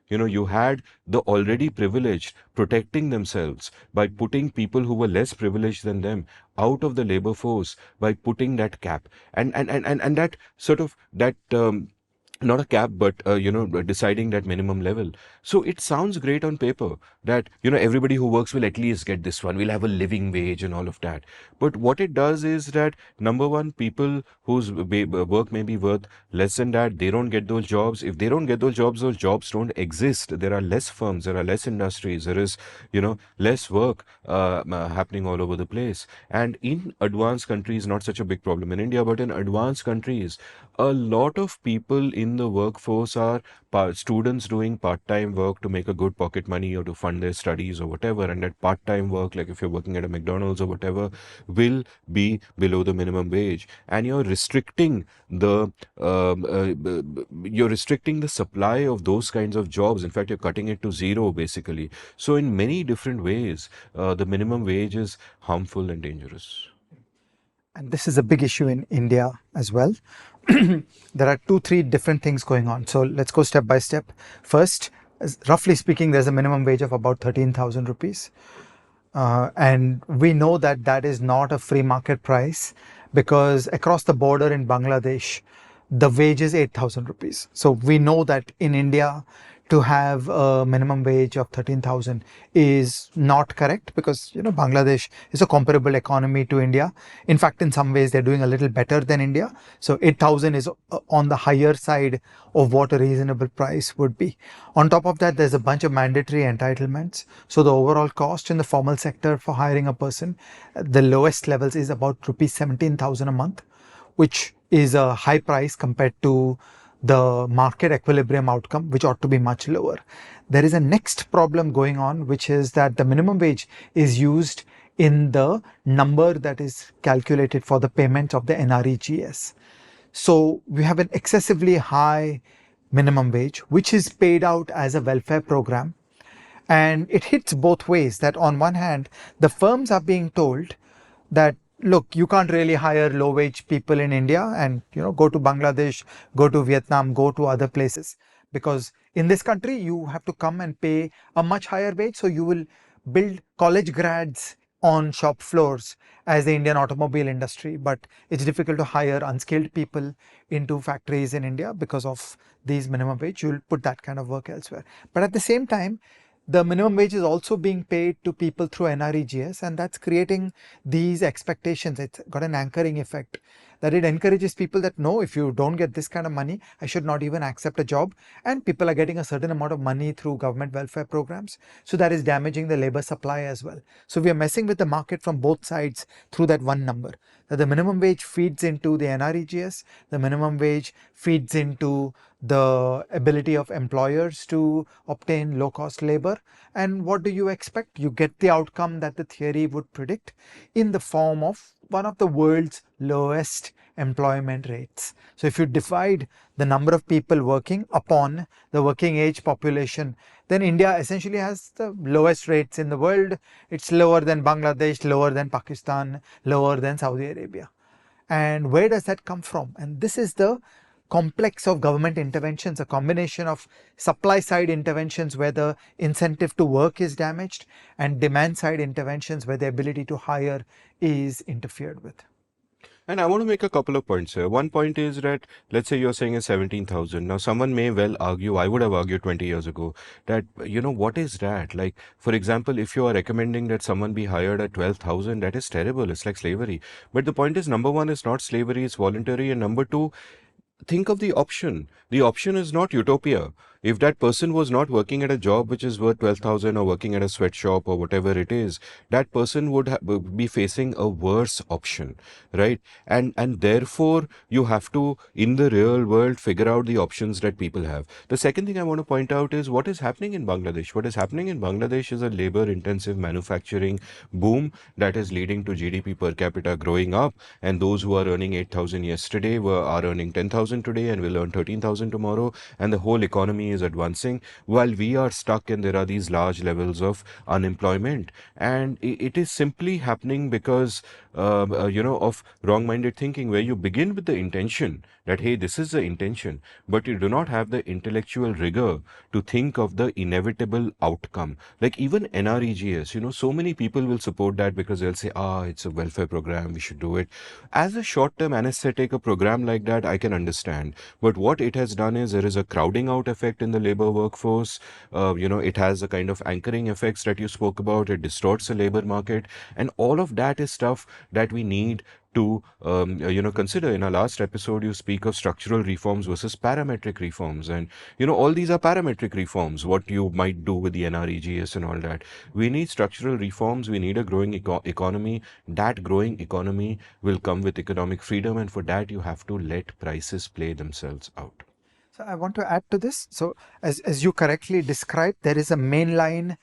You had the already privileged protecting themselves by putting people who were less privileged than them out of the labor force by putting that cap, and that sort of that not a cap, but deciding that minimum level. So it sounds great on paper that everybody who works will at least get this one, we'll have a living wage and all of that. But what it does is that, number one, people whose work may be worth less than that, they don't get those jobs. If they don't get those jobs don't exist. There are less firms, there are less industries, there is less work happening all over the place. And in advanced countries, not such a big problem in India, but in advanced countries, a lot of people in the workforce are students doing part-time work to make a good pocket money or to fund their studies or whatever. And that part-time work, like if you're working at a McDonald's or whatever, will be below the minimum wage. And you're restricting the supply of those kinds of jobs. In fact, you're cutting it to zero, basically. So in many different ways, the minimum wage is harmful and dangerous. And this is a big issue in India as well. There are 2-3 different things going on. So let's go step by step. First, roughly speaking, there's a minimum wage of about 13,000 rupees. And we know that that is not a free market price, because across the border in Bangladesh, the wage is 8,000 rupees. So we know that in India, to have a minimum wage of 13,000 is not correct, because Bangladesh is a comparable economy to India. In fact, in some ways they're doing a little better than India. So 8,000 is on the higher side of what a reasonable price would be. On top of that, there's a bunch of mandatory entitlements. So the overall cost in the formal sector for hiring a person, the lowest levels is about rupees 17,000 a month, which is a high price compared to the market equilibrium outcome, which ought to be much lower. There is a next problem going on, which is that the minimum wage is used in the number that is calculated for the payment of the NREGS. So we have an excessively high minimum wage, which is paid out as a welfare program. And it hits both ways, that on one hand, the firms are being told that, look, you can't really hire low wage people in India, and go to Bangladesh, go to Vietnam, go to other places, because in this country you have to come and pay a much higher wage. So you will build college grads on shop floors as the Indian automobile industry, but it's difficult to hire unskilled people into factories in India because of these minimum wage. You'll put that kind of work elsewhere. But at the same time, the minimum wage is also being paid to people through NREGS, and that's creating these expectations. It's got an anchoring effect that it encourages people that no, if you don't get this kind of money, I should not even accept a job. And people are getting a certain amount of money through government welfare programs. So that is damaging the labor supply as well. So we are messing with the market from both sides through that one number. That the minimum wage feeds into the NREGS, the minimum wage feeds into the ability of employers to obtain low-cost labor. And what do you expect? You get the outcome that the theory would predict in the form of one of the world's lowest employment rates. So if you divide the number of people working upon the working age population, then India essentially has the lowest rates in the world. It's lower than Bangladesh, lower than Pakistan, lower than Saudi Arabia. And where does that come from? And this is the complex of government interventions, a combination of supply side interventions where the incentive to work is damaged and demand side interventions where the ability to hire is interfered with. And I want to make a couple of points here. One point is that, let's say you're saying is 17,000. Now, someone may well argue, I would have argued 20 years ago, that, what is that? Like, for example, if you are recommending that someone be hired at 12,000, that is terrible. It's like slavery. But the point is, number one, it's not slavery, it's voluntary. And number two, think of the option. The option is not utopia. If that person was not working at a job which is worth 12,000 or working at a sweatshop or whatever it is, that person would be facing a worse option, right? And therefore, you have to, in the real world, figure out the options that people have. The second thing I want to point out is what is happening in Bangladesh. What is happening in Bangladesh is a labor-intensive manufacturing boom that is leading to GDP per capita growing up, and those who are earning 8,000 yesterday are earning 10,000 today and will earn 13,000 tomorrow, and the whole economy is advancing while we are stuck and there are these large levels of unemployment. And it is simply happening because of wrong-minded thinking, where you begin with the intention that, hey, this is the intention, but you do not have the intellectual rigor to think of the inevitable outcome. Like even NREGS, so many people will support that because they'll say, it's a welfare program, we should do it. As a short-term anesthetic, a program like that, I can understand. But what it has done is there is a crowding out effect in the labor workforce. It has a kind of anchoring effects that you spoke about. It distorts the labor market. And all of that is stuff that we need to consider. In our last episode, you speak of structural reforms versus parametric reforms, and all these are parametric reforms, what you might do with the NREGS and all that. We need structural reforms. We need a growing economy. That growing economy will come with economic freedom, and for that you have to let prices play themselves out. So I want to add to this. So as you correctly described, there is a mainline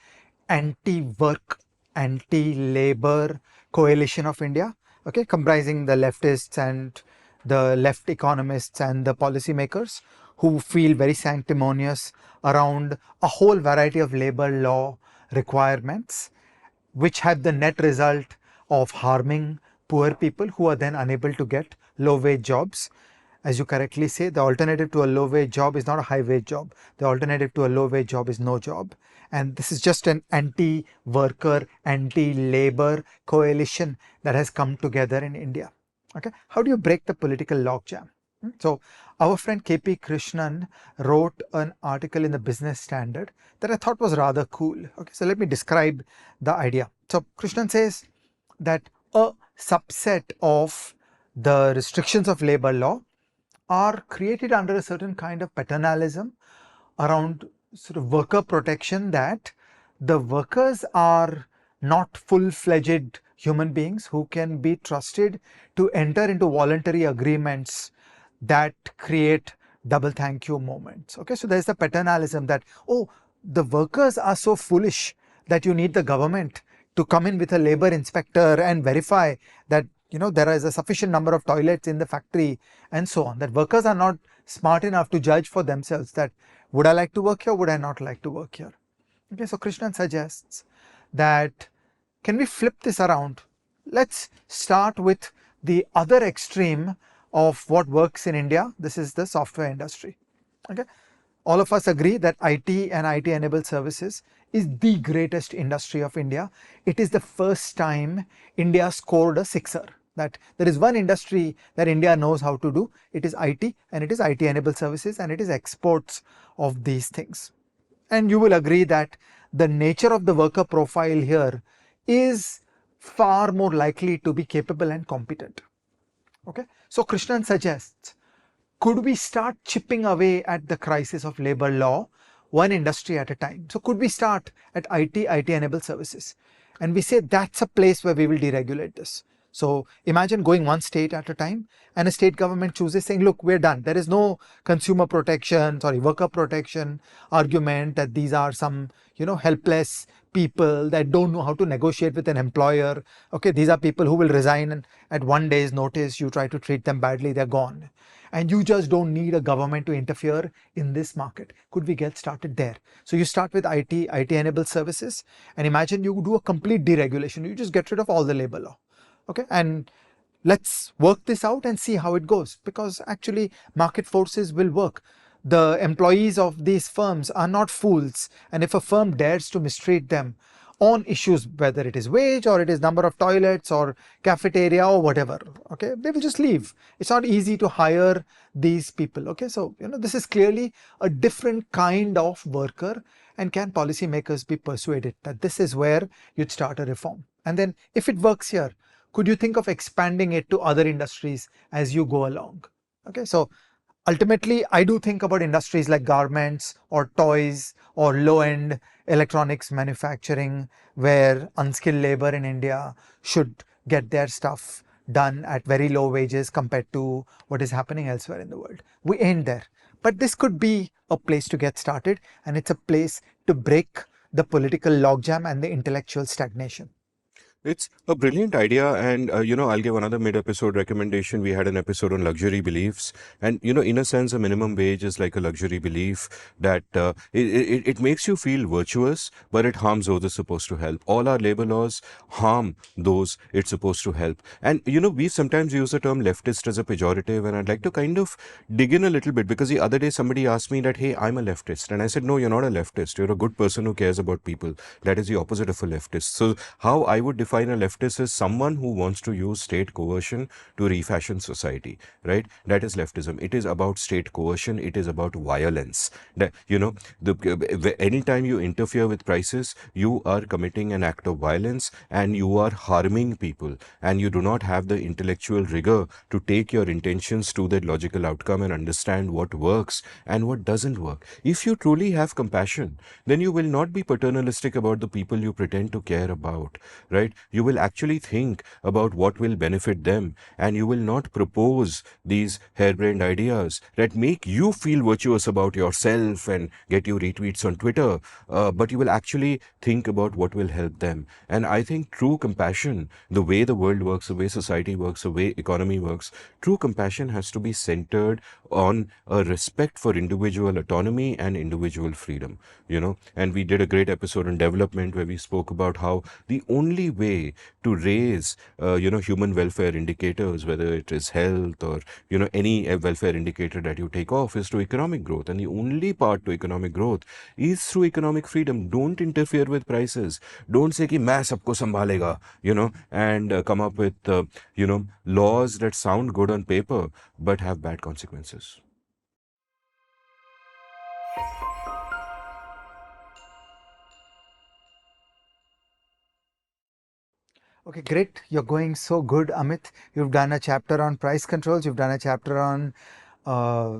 anti-work, anti-labor coalition of India, okay, comprising the leftists and the left economists and the policymakers who feel very sanctimonious around a whole variety of labor law requirements, which have the net result of harming poor people who are then unable to get low wage jobs. As you correctly say, the alternative to a low wage job is not a high wage job. The alternative to a low wage job is no job. And this is just an anti-worker, anti-labor coalition that has come together in India. Okay, how do you break the political logjam? So our friend KP Krishnan wrote an article in the Business Standard that I thought was rather cool. Okay, so let me describe the idea. So Krishnan says that a subset of the restrictions of labor law are created under a certain kind of paternalism around sort of worker protection, that the workers are not full-fledged human beings who can be trusted to enter into voluntary agreements that create double thank you moments. Okay, so there's the paternalism that, oh, the workers are so foolish that you need the government to come in with a labor inspector and verify that there is a sufficient number of toilets in the factory and so on, that workers are not smart enough to judge for themselves that would I like to work here, would I not like to work here. Okay, so Krishnan suggests that can we flip this around? Let's start with the other extreme of what works in India. This is the software industry. Okay, all of us agree that IT and IT enabled services is the greatest industry of India. It is the first time India scored a sixer. That there is one industry that India knows how to do. It is IT, and it is IT enabled services, and it is exports of these things. And you will agree that the nature of the worker profile here is far more likely to be capable and competent. Okay, so Krishnan suggests, could we start chipping away at the crisis of labor law one industry at a time? So could we start at IT enabled services? And we say that's a place where we will deregulate this. So imagine going one state at a time, and a state government chooses saying, look, we're done. There is no consumer protection, worker protection argument that these are some, helpless people that don't know how to negotiate with an employer. Okay, these are people who will resign, and at one day's notice, you try to treat them badly, they're gone. And you just don't need a government to interfere in this market. Could we get started there? So you start with IT enabled services, and imagine you do a complete deregulation. You just get rid of all the labor law. Okay, and let's work this out and see how it goes, because actually market forces will work. The employees of these firms are not fools, and if a firm dares to mistreat them on issues, whether it is wage or it is number of toilets or cafeteria or whatever, okay, they will just leave. It's not easy to hire these people. Okay, so this is clearly a different kind of worker, and can policymakers be persuaded that this is where you'd start a reform? And then if it works here, could you think of expanding it to other industries as you go along? Okay, so ultimately, I do think about industries like garments or toys or low-end electronics manufacturing, where unskilled labor in India should get their stuff done at very low wages compared to what is happening elsewhere in the world. We ain't there. But this could be a place to get started, and it's a place to break the political logjam and the intellectual stagnation. It's a brilliant idea, and I'll give another mid-episode recommendation. We had an episode on luxury beliefs, and in a sense, a minimum wage is like a luxury belief that it makes you feel virtuous, but it harms those it's supposed to help. All our labor laws harm those it's supposed to help, and we sometimes use the term leftist as a pejorative, and I'd like to kind of dig in a little bit, because the other day somebody asked me that, hey, I'm a leftist, and I said, no, you're not a leftist. You're a good person who cares about people. That is the opposite of a leftist. So how I would define a leftist is someone who wants to use state coercion to refashion society, right? That is leftism. It is about state coercion. It is about violence. That, anytime you interfere with prices, you are committing an act of violence, and you are harming people, and you do not have the intellectual rigor to take your intentions to that logical outcome and understand what works and what doesn't work. If you truly have compassion, then you will not be paternalistic about the people you pretend to care about, right? You will actually think about what will benefit them, and you will not propose these harebrained ideas that make you feel virtuous about yourself and get you retweets on Twitter, but you will actually think about what will help them. And I think true compassion, the way the world works, the way society works, the way economy works, true compassion has to be centered on a respect for individual autonomy and individual freedom, and we did a great episode on development where we spoke about how the only way to raise, human welfare indicators, whether it is health or, any welfare indicator that you take off, is through economic growth. And the only part to economic growth is through economic freedom. Don't interfere with prices. Don't say ki main sabko sambhalega, and come up with, laws that sound good on paper but have bad consequences. Okay, great. You're going so good, Amit. You've done a chapter on price controls. You've done a chapter on uh,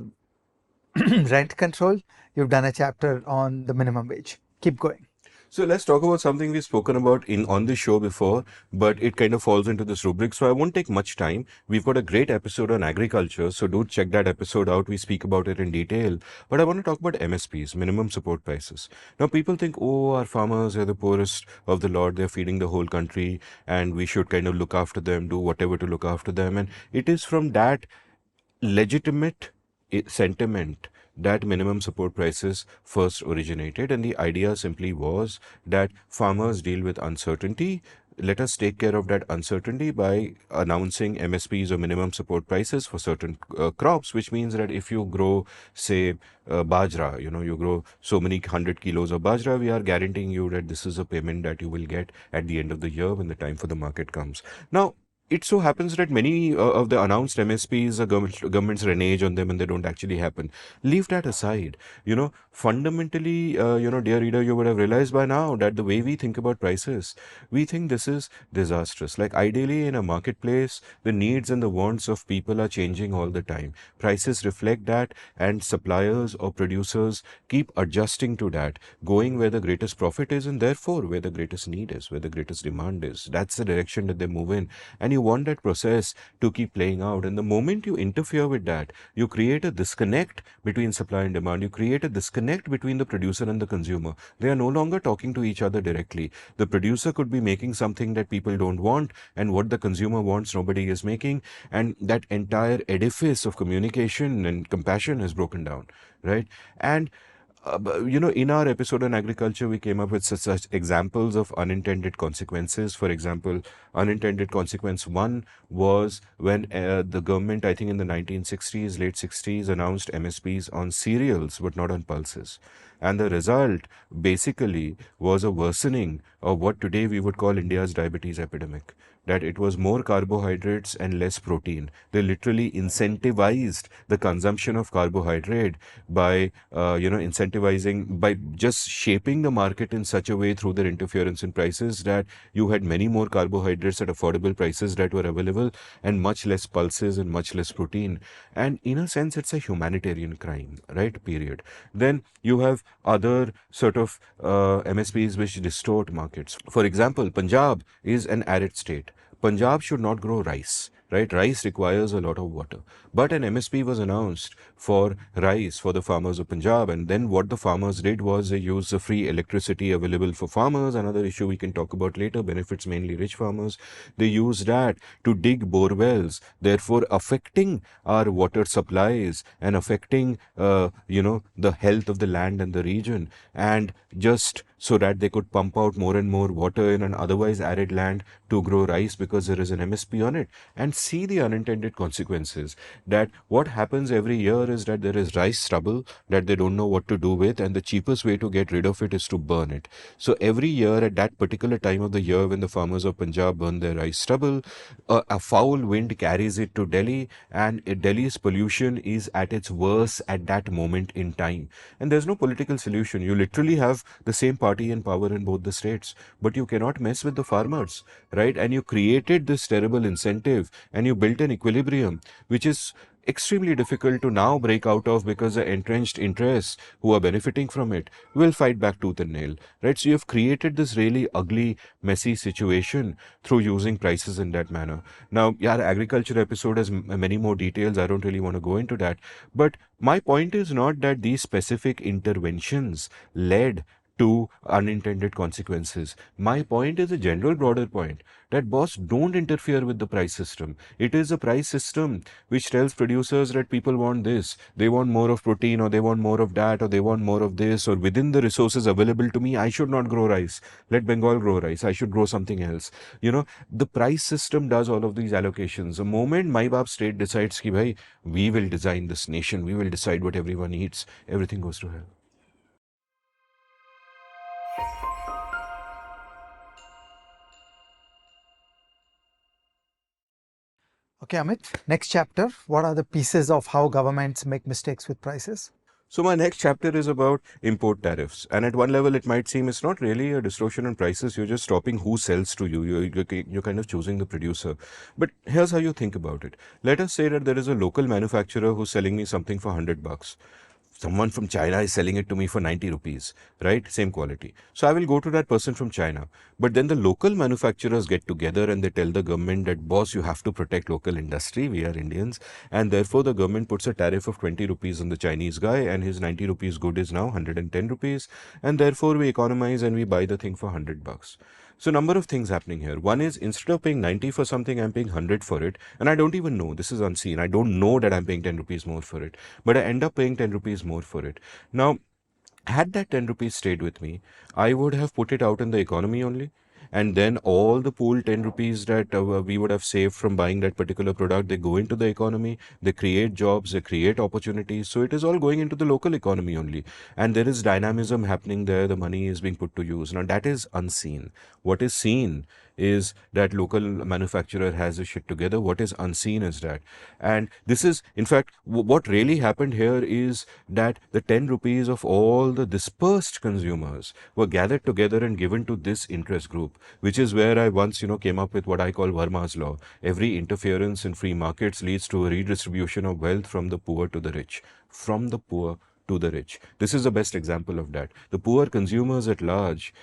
rent control. You've done a chapter on the minimum wage. Keep going. So let's talk about something we've spoken about on the show before, but it kind of falls into this rubric. So I won't take much time. We've got a great episode on agriculture, so do check that episode out. We speak about it in detail. But I want to talk about MSPs, minimum support prices. Now people think, oh, our farmers are the poorest of the lot. They're feeding the whole country, and we should kind of look after them, do whatever to look after them. And it is from that legitimate sentiment that minimum support prices first originated, and the idea simply was that farmers deal with uncertainty. Let us take care of that uncertainty by announcing MSPs or minimum support prices for certain crops, which means that if you grow, say, bajra, you grow so many 100 kilos of bajra, we are guaranteeing you that this is a payment that you will get at the end of the year when the time for the market comes. Now, it so happens that many of the announced MSPs, governments renege on them and they don't actually happen. Leave that aside. Fundamentally, dear reader, you would have realized by now that the way we think about prices, we think this is disastrous. Like ideally, in a marketplace, the needs and the wants of people are changing all the time. Prices reflect that, and suppliers or producers keep adjusting to that, going where the greatest profit is, and therefore where the greatest need is, where the greatest demand is. That's the direction that they move in. And you want that process to keep playing out. And the moment you interfere with that, you create a disconnect between supply and demand. You create a disconnect between the producer and the consumer. They are no longer talking to each other directly. The producer could be making something that people don't want, and what the consumer wants, nobody is making. And that entire edifice of communication and compassion has broken down, right? And in our episode on agriculture, we came up with such examples of unintended consequences. For example, unintended consequence one was when the government, I think in the 1960s, late 60s, announced MSPs on cereals but not on pulses. And the result basically was a worsening of what today we would call India's diabetes epidemic. That it was more carbohydrates and less protein. They literally incentivized the consumption of carbohydrate by, incentivizing, by just shaping the market in such a way through their interference in prices that you had many more carbohydrates at affordable prices that were available and much less pulses and much less protein. And in a sense, it's a humanitarian crime, right? Period. Then you have other sort of MSPs which distort markets. For example, Punjab is an arid state. Punjab should not grow rice, right? Rice requires a lot of water. But an MSP was announced for rice for the farmers of Punjab. And then what the farmers did was they used the free electricity available for farmers. Another issue we can talk about later, benefits mainly rich farmers. They used that to dig bore wells, therefore affecting our water supplies and affecting, the health of the land and the region. And just so that they could pump out more and more water in an otherwise arid land to grow rice because there is an MSP on it. And see the unintended consequences, that what happens every year is that there is rice stubble that they don't know what to do with, and the cheapest way to get rid of it is to burn it. So every year at that particular time of the year when the farmers of Punjab burn their rice stubble, a foul wind carries it to Delhi, and Delhi's pollution is at its worst at that moment in time. And there's no political solution. You literally have the same party in power in both the states, but you cannot mess with the farmers, right? And you created this terrible incentive and you built an equilibrium which is extremely difficult to now break out of, because the entrenched interests who are benefiting from it will fight back tooth and nail, right? So you've created this really ugly, messy situation through using prices in that manner. Now, yeah, agriculture episode has many more details. I don't really want to go into that. But my point is not that these specific interventions led to unintended consequences. My point is a general broader point, that boss, don't interfere with the price system. It is a price system which tells producers that people want this, they want more of protein, or they want more of that, or they want more of this, or within the resources available to me, I should not grow rice. Let Bengal grow rice. I should grow something else. The price system does all of these allocations. The moment my Baap state decides ki bhai, we will design this nation, we will decide what everyone eats, everything goes to hell. Okay, Amit, next chapter. What are the pieces of how governments make mistakes with prices? So my next chapter is about import tariffs. And at one level, it might seem it's not really a distortion in prices. You're just stopping who sells to you. You're kind of choosing the producer. But here's how you think about it. Let us say that there is a local manufacturer who's selling me something for $100. Someone from China is selling it to me for 90 rupees, right? Same quality. So I will go to that person from China. But then the local manufacturers get together and they tell the government that, boss, you have to protect local industry. We are Indians. And therefore the government puts a tariff of 20 rupees on the Chinese guy, and his 90 rupees good is now 110 rupees. And therefore we economize and we buy the thing for $100. So number of things happening here. One is, instead of paying 90 for something, I'm paying 100 for it. And I don't even know. This is unseen. I don't know that I'm paying 10 rupees more for it. But I end up paying 10 rupees more for it. Now, had that 10 rupees stayed with me, I would have put it out in the economy only. And then all the pool 10 rupees that we would have saved from buying that particular product, they go into the economy, they create jobs, they create opportunities. So it is all going into the local economy only. And there is dynamism happening there. The money is being put to use. Now that is unseen. What is seen is that local manufacturer has his shit together. What is unseen is that. And this is, in fact, what really happened here is that the 10 rupees of all the dispersed consumers were gathered together and given to this interest group, which is where I once, came up with what I call Varma's law. Every interference in free markets leads to a redistribution of wealth from the poor to the rich. From the poor to the rich. This is the best example of that. The poor consumers at large,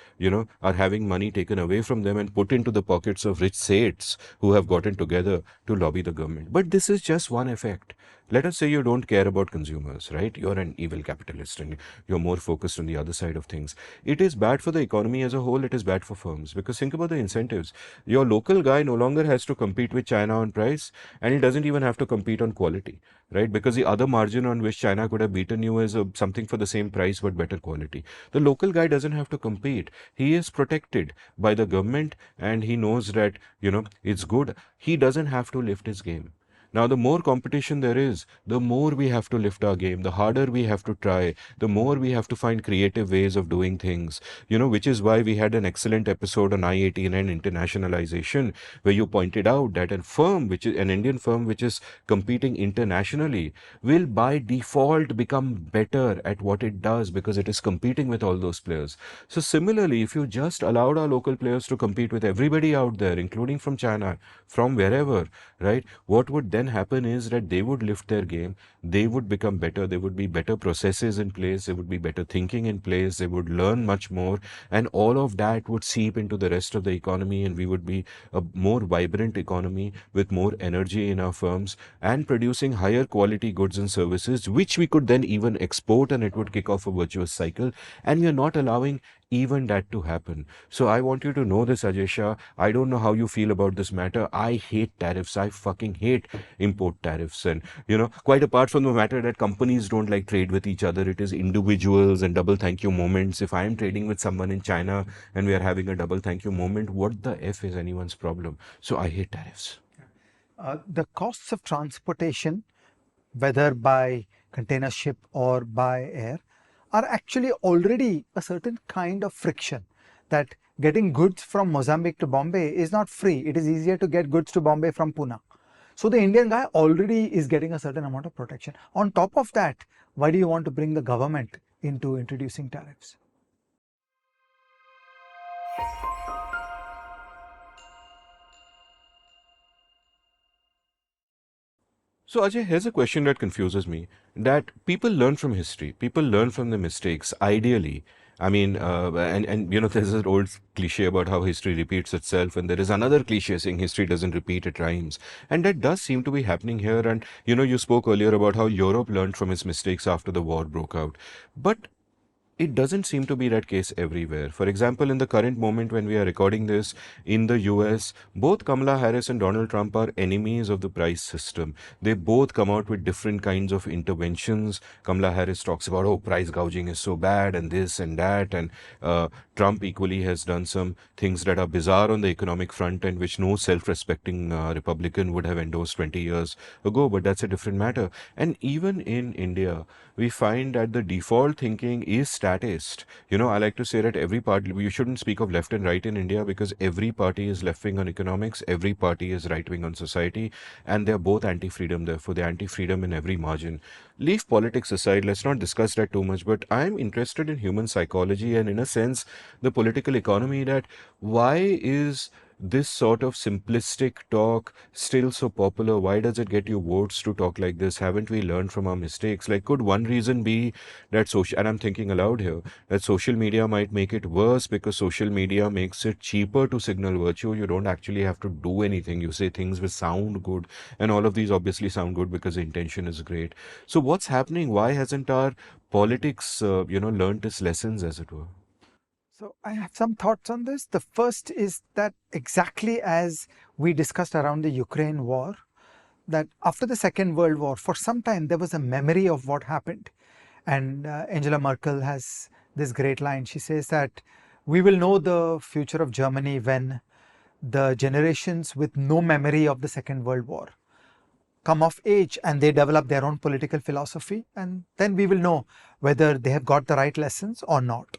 are having money taken away from them and put into the pockets of rich saints who have gotten together to lobby the government. But this is just one effect. Let us say you don't care about consumers, right? You're an evil capitalist and you're more focused on the other side of things. It is bad for the economy as a whole. It is bad for firms because think about the incentives. Your local guy no longer has to compete with China on price, and he doesn't even have to compete on quality, right? Because the other margin on which China could have beaten you is something for the same price but better quality. The local guy doesn't have to compete. He is protected by the government and he knows that, it's good. He doesn't have to lift his game. Now, the more competition there is, the more we have to lift our game, the harder we have to try, the more we have to find creative ways of doing things, which is why we had an excellent episode on I-18 and internationalization, where you pointed out that a firm, which is an Indian firm, which is competing internationally, will by default become better at what it does because it is competing with all those players. So similarly, if you just allowed our local players to compete with everybody out there, including from China, from wherever, right, what would then happen is that they would lift their game, they would become better, there would be better processes in place, there would be better thinking in place, they would learn much more, and all of that would seep into the rest of the economy, and we would be a more vibrant economy with more energy in our firms and producing higher quality goods and services, which we could then even export, and it would kick off a virtuous cycle. And we are not allowing even that to happen. So I want you to know this, Ajay Shah. I don't know how you feel about this matter. I hate tariffs. I fucking hate import tariffs. And, quite apart from the matter that companies don't like trade with each other, it is individuals and double thank you moments. If I am trading with someone in China and we are having a double thank you moment, what the F is anyone's problem? So I hate tariffs. The costs of transportation, whether by container ship or by air, are actually already a certain kind of friction. That getting goods from Mozambique to Bombay is not free. It is easier to get goods to Bombay from Pune. So the Indian guy already is getting a certain amount of protection. On top of that, why do you want to bring the government into introducing tariffs? So, Ajay, here's a question that confuses me. That people learn from history, people learn from the mistakes, ideally. I mean, and there's an old cliche about how history repeats itself, and there is another cliche saying history doesn't repeat, it rhymes. And that does seem to be happening here. And, you spoke earlier about how Europe learned from its mistakes after the war broke out. But it doesn't seem to be that case everywhere. For example, in the current moment when we are recording this in the US, both Kamala Harris and Donald Trump are enemies of the price system. They both come out with different kinds of interventions. Kamala Harris talks about, oh, price gouging is so bad and this and that. And Trump equally has done some things that are bizarre on the economic front and which no self-respecting Republican would have endorsed 20 years ago. But that's a different matter. And even in India, we find that the default thinking is statist. I like to say that every party, you shouldn't speak of left and right in India because every party is left wing on economics, every party is right wing on society, and they're both anti freedom. Therefore, they're anti freedom in every margin. Leave politics aside, let's not discuss that too much, but I'm interested in human psychology and, in a sense, the political economy. That why is this sort of simplistic talk still so popular? Why does it get you votes to talk like this? Haven't we learned from our mistakes? Like, could one reason be that social, and I'm thinking aloud here, that social media might make it worse because social media makes it cheaper to signal virtue. You don't actually have to do anything. You say things which sound good, and all of these obviously sound good because the intention is great. So what's happening? Why hasn't our politics, learned its lessons, as it were? So I have some thoughts on this. The first is that exactly as we discussed around the Ukraine war, that after the Second World War, for some time there was a memory of what happened. And Angela Merkel has this great line. She says that we will know the future of Germany when the generations with no memory of the Second World War come of age and they develop their own political philosophy, and then we will know whether they have got the right lessons or not.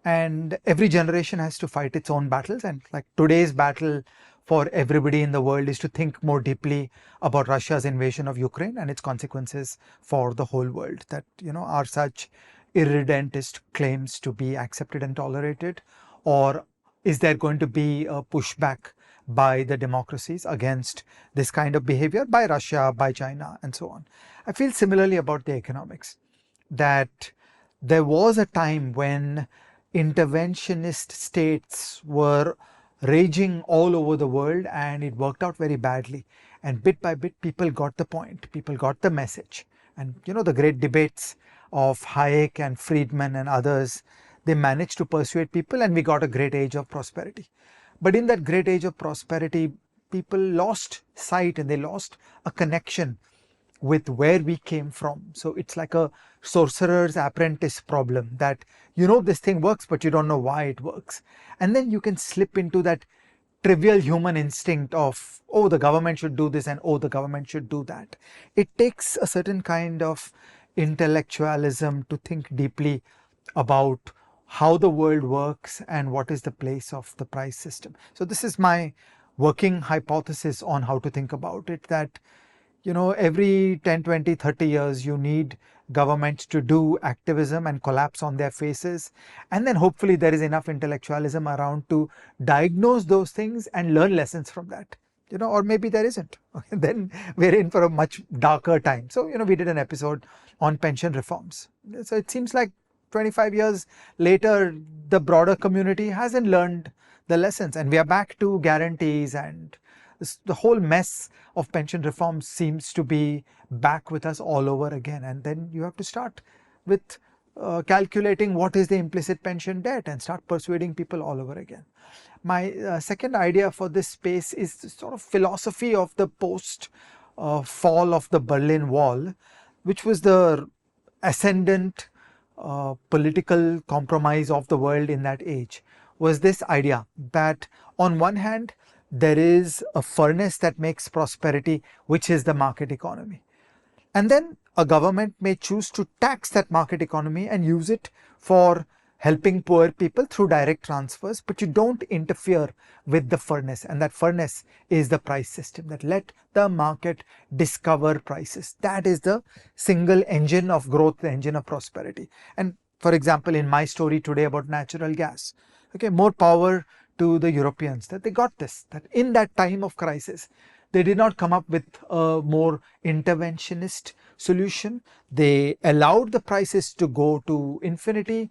and every generation has to fight its own battles. And like today's battle for everybody in the world is to think more deeply about Russia's invasion of Ukraine and its consequences for the whole world. That, are such irredentist claims to be accepted and tolerated, or is there going to be a pushback by the democracies against this kind of behavior by Russia, by China, and so on? I feel similarly about the economics, that there was a time when interventionist states were raging all over the world, and it worked out very badly. And bit by bit, people got the point, people got the message. And the great debates of Hayek and Friedman and others, they managed to persuade people, and we got a great age of prosperity. But in that great age of prosperity, people lost sight and they lost a connection with where we came from. So it's like a sorcerer's apprentice problem, that this thing works, but you don't know why it works. And then you can slip into that trivial human instinct of, oh, the government should do this, and oh, the government should do that. It takes a certain kind of intellectualism to think deeply about how the world works and what is the place of the price system. So this is my working hypothesis on how to think about it, that every 10, 20, 30 years, you need governments to do activism and collapse on their faces. And then hopefully there is enough intellectualism around to diagnose those things and learn lessons from that. Or maybe there isn't. Then we're in for a much darker time. So, we did an episode on pension reforms. So it seems like 25 years later, the broader community hasn't learned the lessons, and we are back to guarantees, and the whole mess of pension reform seems to be back with us all over again. And then you have to start with calculating what is the implicit pension debt and start persuading people all over again. My second idea for this space is the sort of philosophy of the post fall of the Berlin Wall, which was the ascendant political compromise of the world in that age, was this idea that on one hand, there is a furnace that makes prosperity, which is the market economy. And then a government may choose to tax that market economy and use it for helping poor people through direct transfers, but you don't interfere with the furnace. And that furnace is the price system, that let the market discover prices. That is the single engine of growth, the engine of prosperity. And for example, in my story today about natural gas, okay, more power to the Europeans that they got this, that in that time of crisis, they did not come up with a more interventionist solution. They allowed the prices to go to infinity.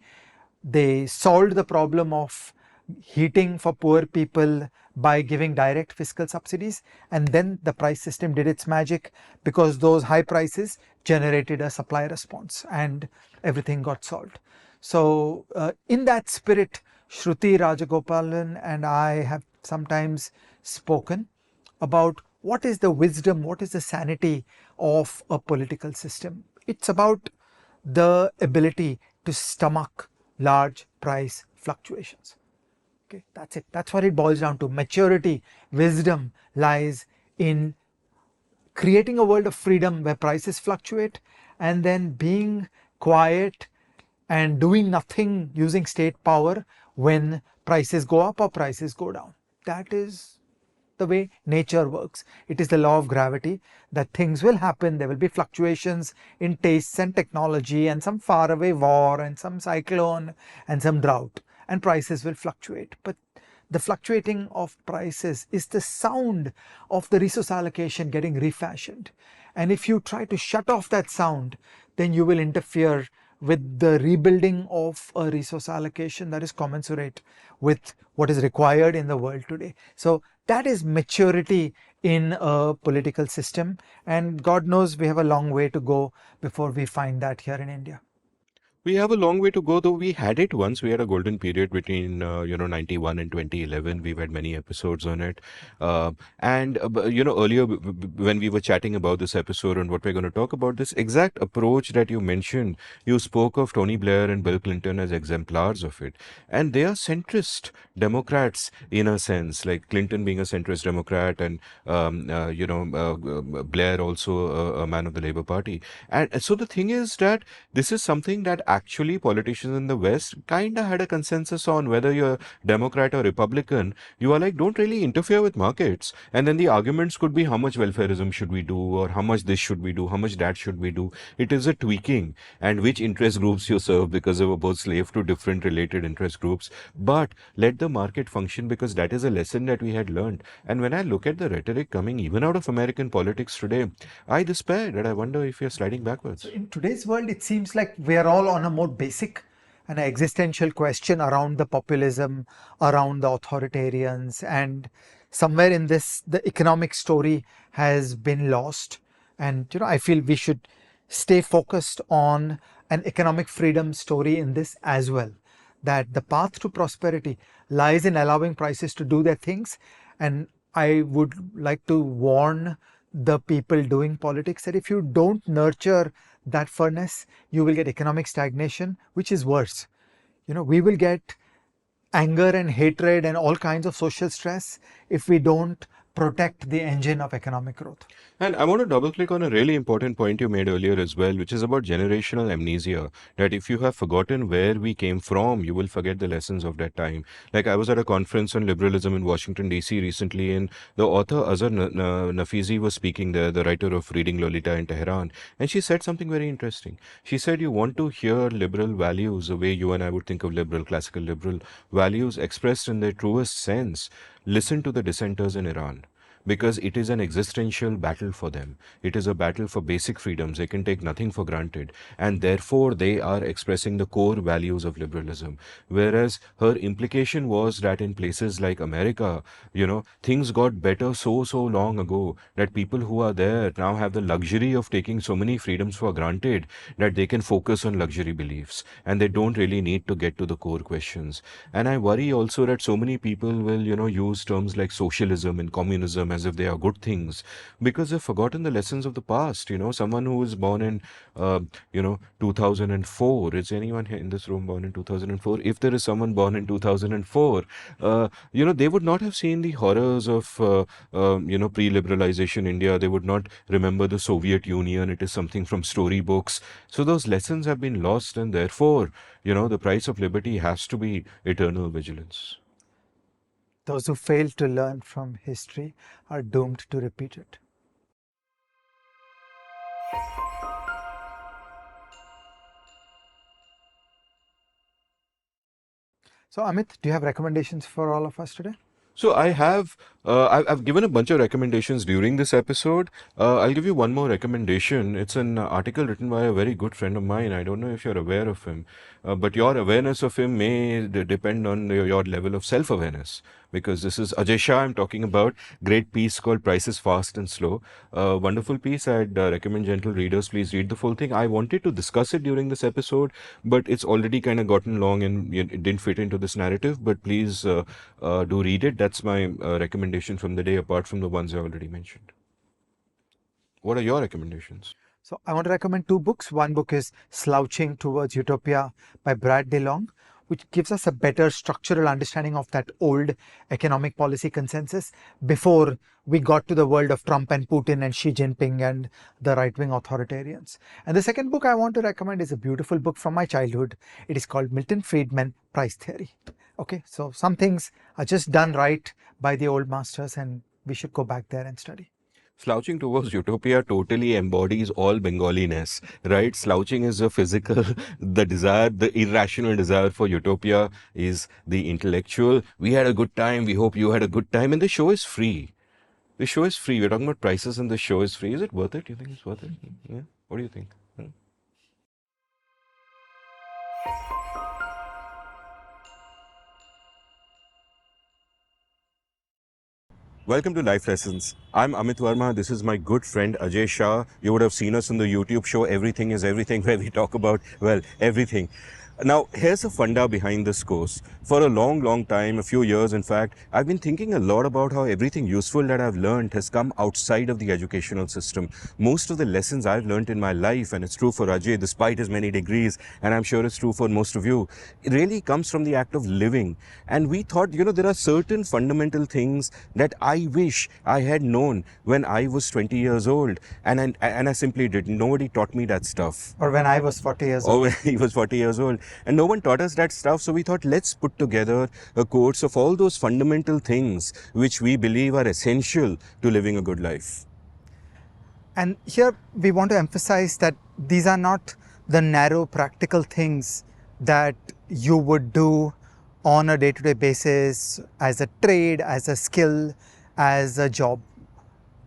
They solved the problem of heating for poor people by giving direct fiscal subsidies. And then the price system did its magic, because those high prices generated a supply response and everything got solved. So in that spirit, Shruti Rajagopalan and I have sometimes spoken about what is the wisdom, what is the sanity of a political system. It's about the ability to stomach large price fluctuations. Okay, that's it. That's what it boils down to. Maturity, wisdom lies in creating a world of freedom where prices fluctuate, and then being quiet and doing nothing using state power when prices go up or prices go down. That is the way nature works. It is the law of gravity, that things will happen. There will be fluctuations in tastes and technology, and some faraway war, and some cyclone, and some drought, and prices will fluctuate. But the fluctuating of prices is the sound of the resource allocation getting refashioned. And if you try to shut off that sound, then you will interfere with the rebuilding of a resource allocation that is commensurate with what is required in the world today. So that is maturity in a political system, and God knows we have a long way to go before we find that here in India. We have a long way to go, though. We had it once. We had a golden period between 91 and 2011. We've had many episodes on it. Earlier when we were chatting about this episode and what we're going to talk about, this exact approach that you mentioned, you spoke of Tony Blair and Bill Clinton as exemplars of it. And they are centrist Democrats in a sense, like Clinton being a centrist Democrat, and Blair also a man of the Labour Party. And so the thing is that this is something that actually politicians in the West kind of had a consensus on whether you're Democrat or Republican. You are like, don't really interfere with markets. And then the arguments could be how much welfareism should we do, or how much this should we do, how much that should we do. It is a tweaking, and which interest groups you serve, because they were both slave to different related interest groups. But let the market function, because that is a lesson that we had learned. And when I look at the rhetoric coming even out of American politics today, I despair that I wonder if we are sliding backwards. So in today's world, it seems like we are all on a more basic and existential question around the populism, around the authoritarians, and somewhere in this, the economic story has been lost. And I feel we should stay focused on an economic freedom story in this as well. That the path to prosperity lies in allowing prices to do their things. And I would like to warn the people doing politics that if you don't nurture that furnace, you will get economic stagnation, which is worse. We will get anger and hatred and all kinds of social stress if we don't protect the engine of economic growth. And I want to double click on a really important point you made earlier as well, which is about generational amnesia. That if you have forgotten where we came from, you will forget the lessons of that time. Like, I was at a conference on liberalism in Washington, D.C. recently, and the author Azhar Nafizi was speaking there, the writer of Reading Lolita in Tehran. And she said something very interesting. She said, you want to hear liberal values, the way you and I would think of liberal, classical liberal values expressed in their truest sense. Listen to the dissenters in Iran, because it is an existential battle for them. It is a battle for basic freedoms. They can take nothing for granted, and therefore they are expressing the core values of liberalism. Whereas her implication was that in places like America, things got better so long ago that people who are there now have the luxury of taking so many freedoms for granted that they can focus on luxury beliefs, and they don't really need to get to the core questions. And I worry also that so many people will, use terms like socialism and communism as if they are good things, because they've forgotten the lessons of the past. Someone who was born in, 2004. Is anyone here in this room born in 2004? If there is someone born in 2004, they would not have seen the horrors of, pre-liberalization India. They would not remember the Soviet Union. It is something from storybooks. So those lessons have been lost, and therefore, the price of liberty has to be eternal vigilance. Those who fail to learn from history are doomed to repeat it. So Amit, do you have recommendations for all of us today? So I've given a bunch of recommendations during this episode. I'll give you one more recommendation. It's an article written by a very good friend of mine. I don't know if you're aware of him, but your awareness of him may depend on your level of self-awareness. Because this is Ajay Shah I'm talking about. Great piece called Prices Fast and Slow. Wonderful piece. I'd recommend gentle readers please read the full thing. I wanted to discuss it during this episode, but it's already kind of gotten long and it didn't fit into this narrative. But please do read it. That's my recommendation from the day, apart from the ones I already mentioned. What are your recommendations? So I want to recommend two books. One book is Slouching Towards Utopia by Brad DeLong, which gives us a better structural understanding of that old economic policy consensus before we got to the world of Trump and Putin and Xi Jinping and the right-wing authoritarians. And the second book I want to recommend is a beautiful book from my childhood. It is called Milton Friedman, Price Theory. Okay, so some things are just done right by the old masters, and we should go back there and study. Slouching Towards Utopia totally embodies all Bengaliness, right? Slouching is the physical, the desire, the irrational desire for utopia is the intellectual. We had a good time. We hope you had a good time. And the show is free. The show is free. We're talking about prices and the show is free. Is it worth it? Do you think it's worth it? Yeah. What do you think? Welcome to Life Lessons. I'm Amit Varma. This is my good friend Ajay Shah. You would have seen us on the YouTube show Everything is Everything, where we talk about, well, everything. Now, here's a funda behind this course. For a long time, a few years in fact, I've been thinking a lot about how everything useful that I've learned has come outside of the educational system. Most of the lessons I've learned in my life, and it's true for Ajay despite his many degrees, and I'm sure it's true for most of you, it really comes from the act of living. And we thought, there are certain fundamental things that I wish I had known when I was 20 years old, and I simply didn't. Nobody taught me that stuff. Or when I was 40 years Or old. when he was 40 years old. And no one taught us that stuff. So we thought, let's put together a course of all those fundamental things which we believe are essential to living a good life. And here we want to emphasize that these are not the narrow practical things that you would do on a day-to-day basis as a trade, as a skill, as a job.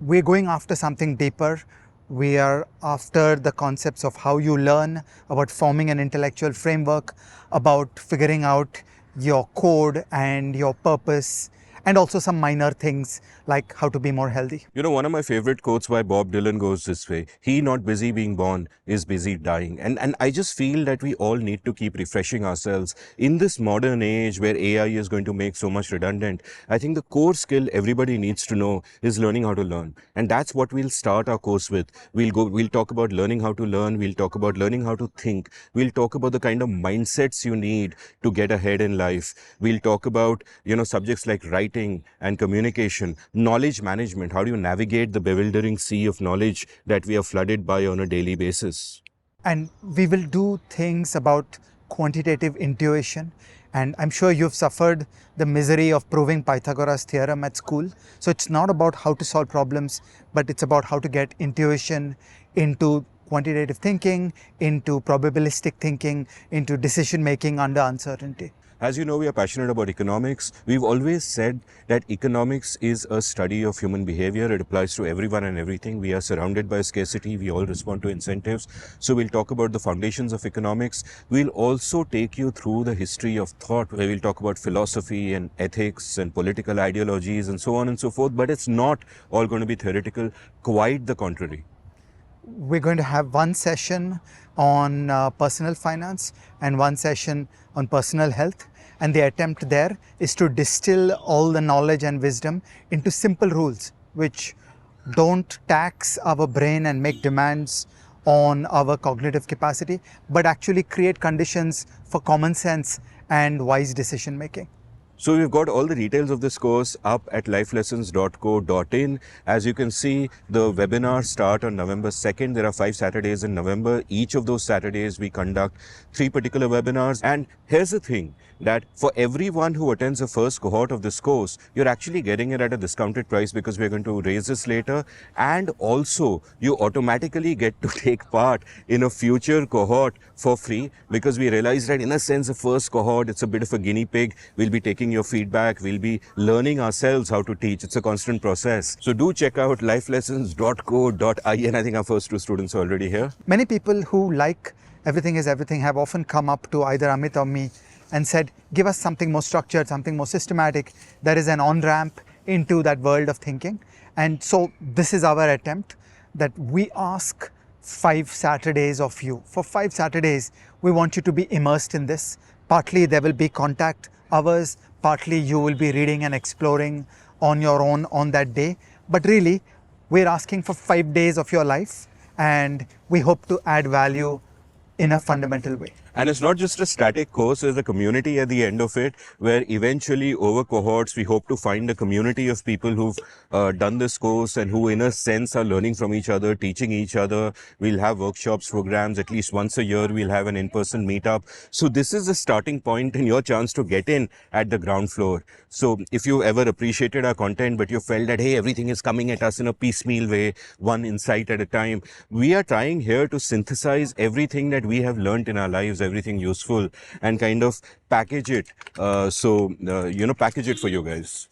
We're going after something deeper. We are after the concepts of how you learn, about forming an intellectual framework, about figuring out your code and your purpose, and also some minor things like how to be more healthy. One of my favorite quotes by Bob Dylan goes this way: he not busy being born is busy dying. And I just feel that we all need to keep refreshing ourselves in this modern age where AI is going to make so much redundant. I think the core skill everybody needs to know is learning how to learn. And that's what we'll start our course with. We'll talk about learning how to learn. We'll talk about learning how to think. We'll talk about the kind of mindsets you need to get ahead in life. We'll talk about, subjects like writing and communication, knowledge management. How do you navigate the bewildering sea of knowledge that we are flooded by on a daily basis? And we will do things about quantitative intuition. And I'm sure you've suffered the misery of proving Pythagoras' theorem at school. So it's not about how to solve problems, but it's about how to get intuition into quantitative thinking, into probabilistic thinking, into decision making under uncertainty. As you know, we are passionate about economics. We've always said that economics is a study of human behavior. It applies to everyone and everything. We are surrounded by scarcity. We all respond to incentives. So we'll talk about the foundations of economics. We'll also take you through the history of thought, where we'll talk about philosophy and ethics and political ideologies and so on and so forth. But it's not all going to be theoretical, quite the contrary. We're going to have one session on personal finance and one session on personal health. And the attempt there is to distill all the knowledge and wisdom into simple rules, which don't tax our brain and make demands on our cognitive capacity, but actually create conditions for common sense and wise decision making. So we've got all the details of this course up at lifelessons.co.in. As you can see, the webinars start on November 2nd. There are 5 Saturdays in November. Each of those Saturdays, we conduct 3 particular webinars. And here's the thing, that for everyone who attends the first cohort of this course, you're actually getting it at a discounted price because we're going to raise this later. And also, you automatically get to take part in a future cohort for free, because we realize that in a sense, the first cohort, it's a bit of a guinea pig. We'll be taking your feedback. We'll be learning ourselves how to teach. It's a constant process. So do check out lifelessons.co.in. I think our first 2 students are already here. Many people who like Everything is Everything have often come up to either Amit or me and said, give us something more structured, something more systematic. There is an on-ramp into that world of thinking. And so this is our attempt, that we ask 5 Saturdays of you. For 5 Saturdays, we want you to be immersed in this. Partly there will be contact hours, partly you will be reading and exploring on your own on that day. But really, we're asking for 5 days of your life, and we hope to add value in a fundamental way. And it's not just a static course, there's a community at the end of it, where eventually over cohorts, we hope to find a community of people who've done this course and who in a sense are learning from each other, teaching each other. We'll have workshops, programs, at least once a year, we'll have an in-person meetup. So this is the starting point and your chance to get in at the ground floor. So if you ever appreciated our content, but you felt that, hey, everything is coming at us in a piecemeal way, one insight at a time, we are trying here to synthesize everything that we have learned in our lives, everything useful, and kind of package it. Package it for you guys.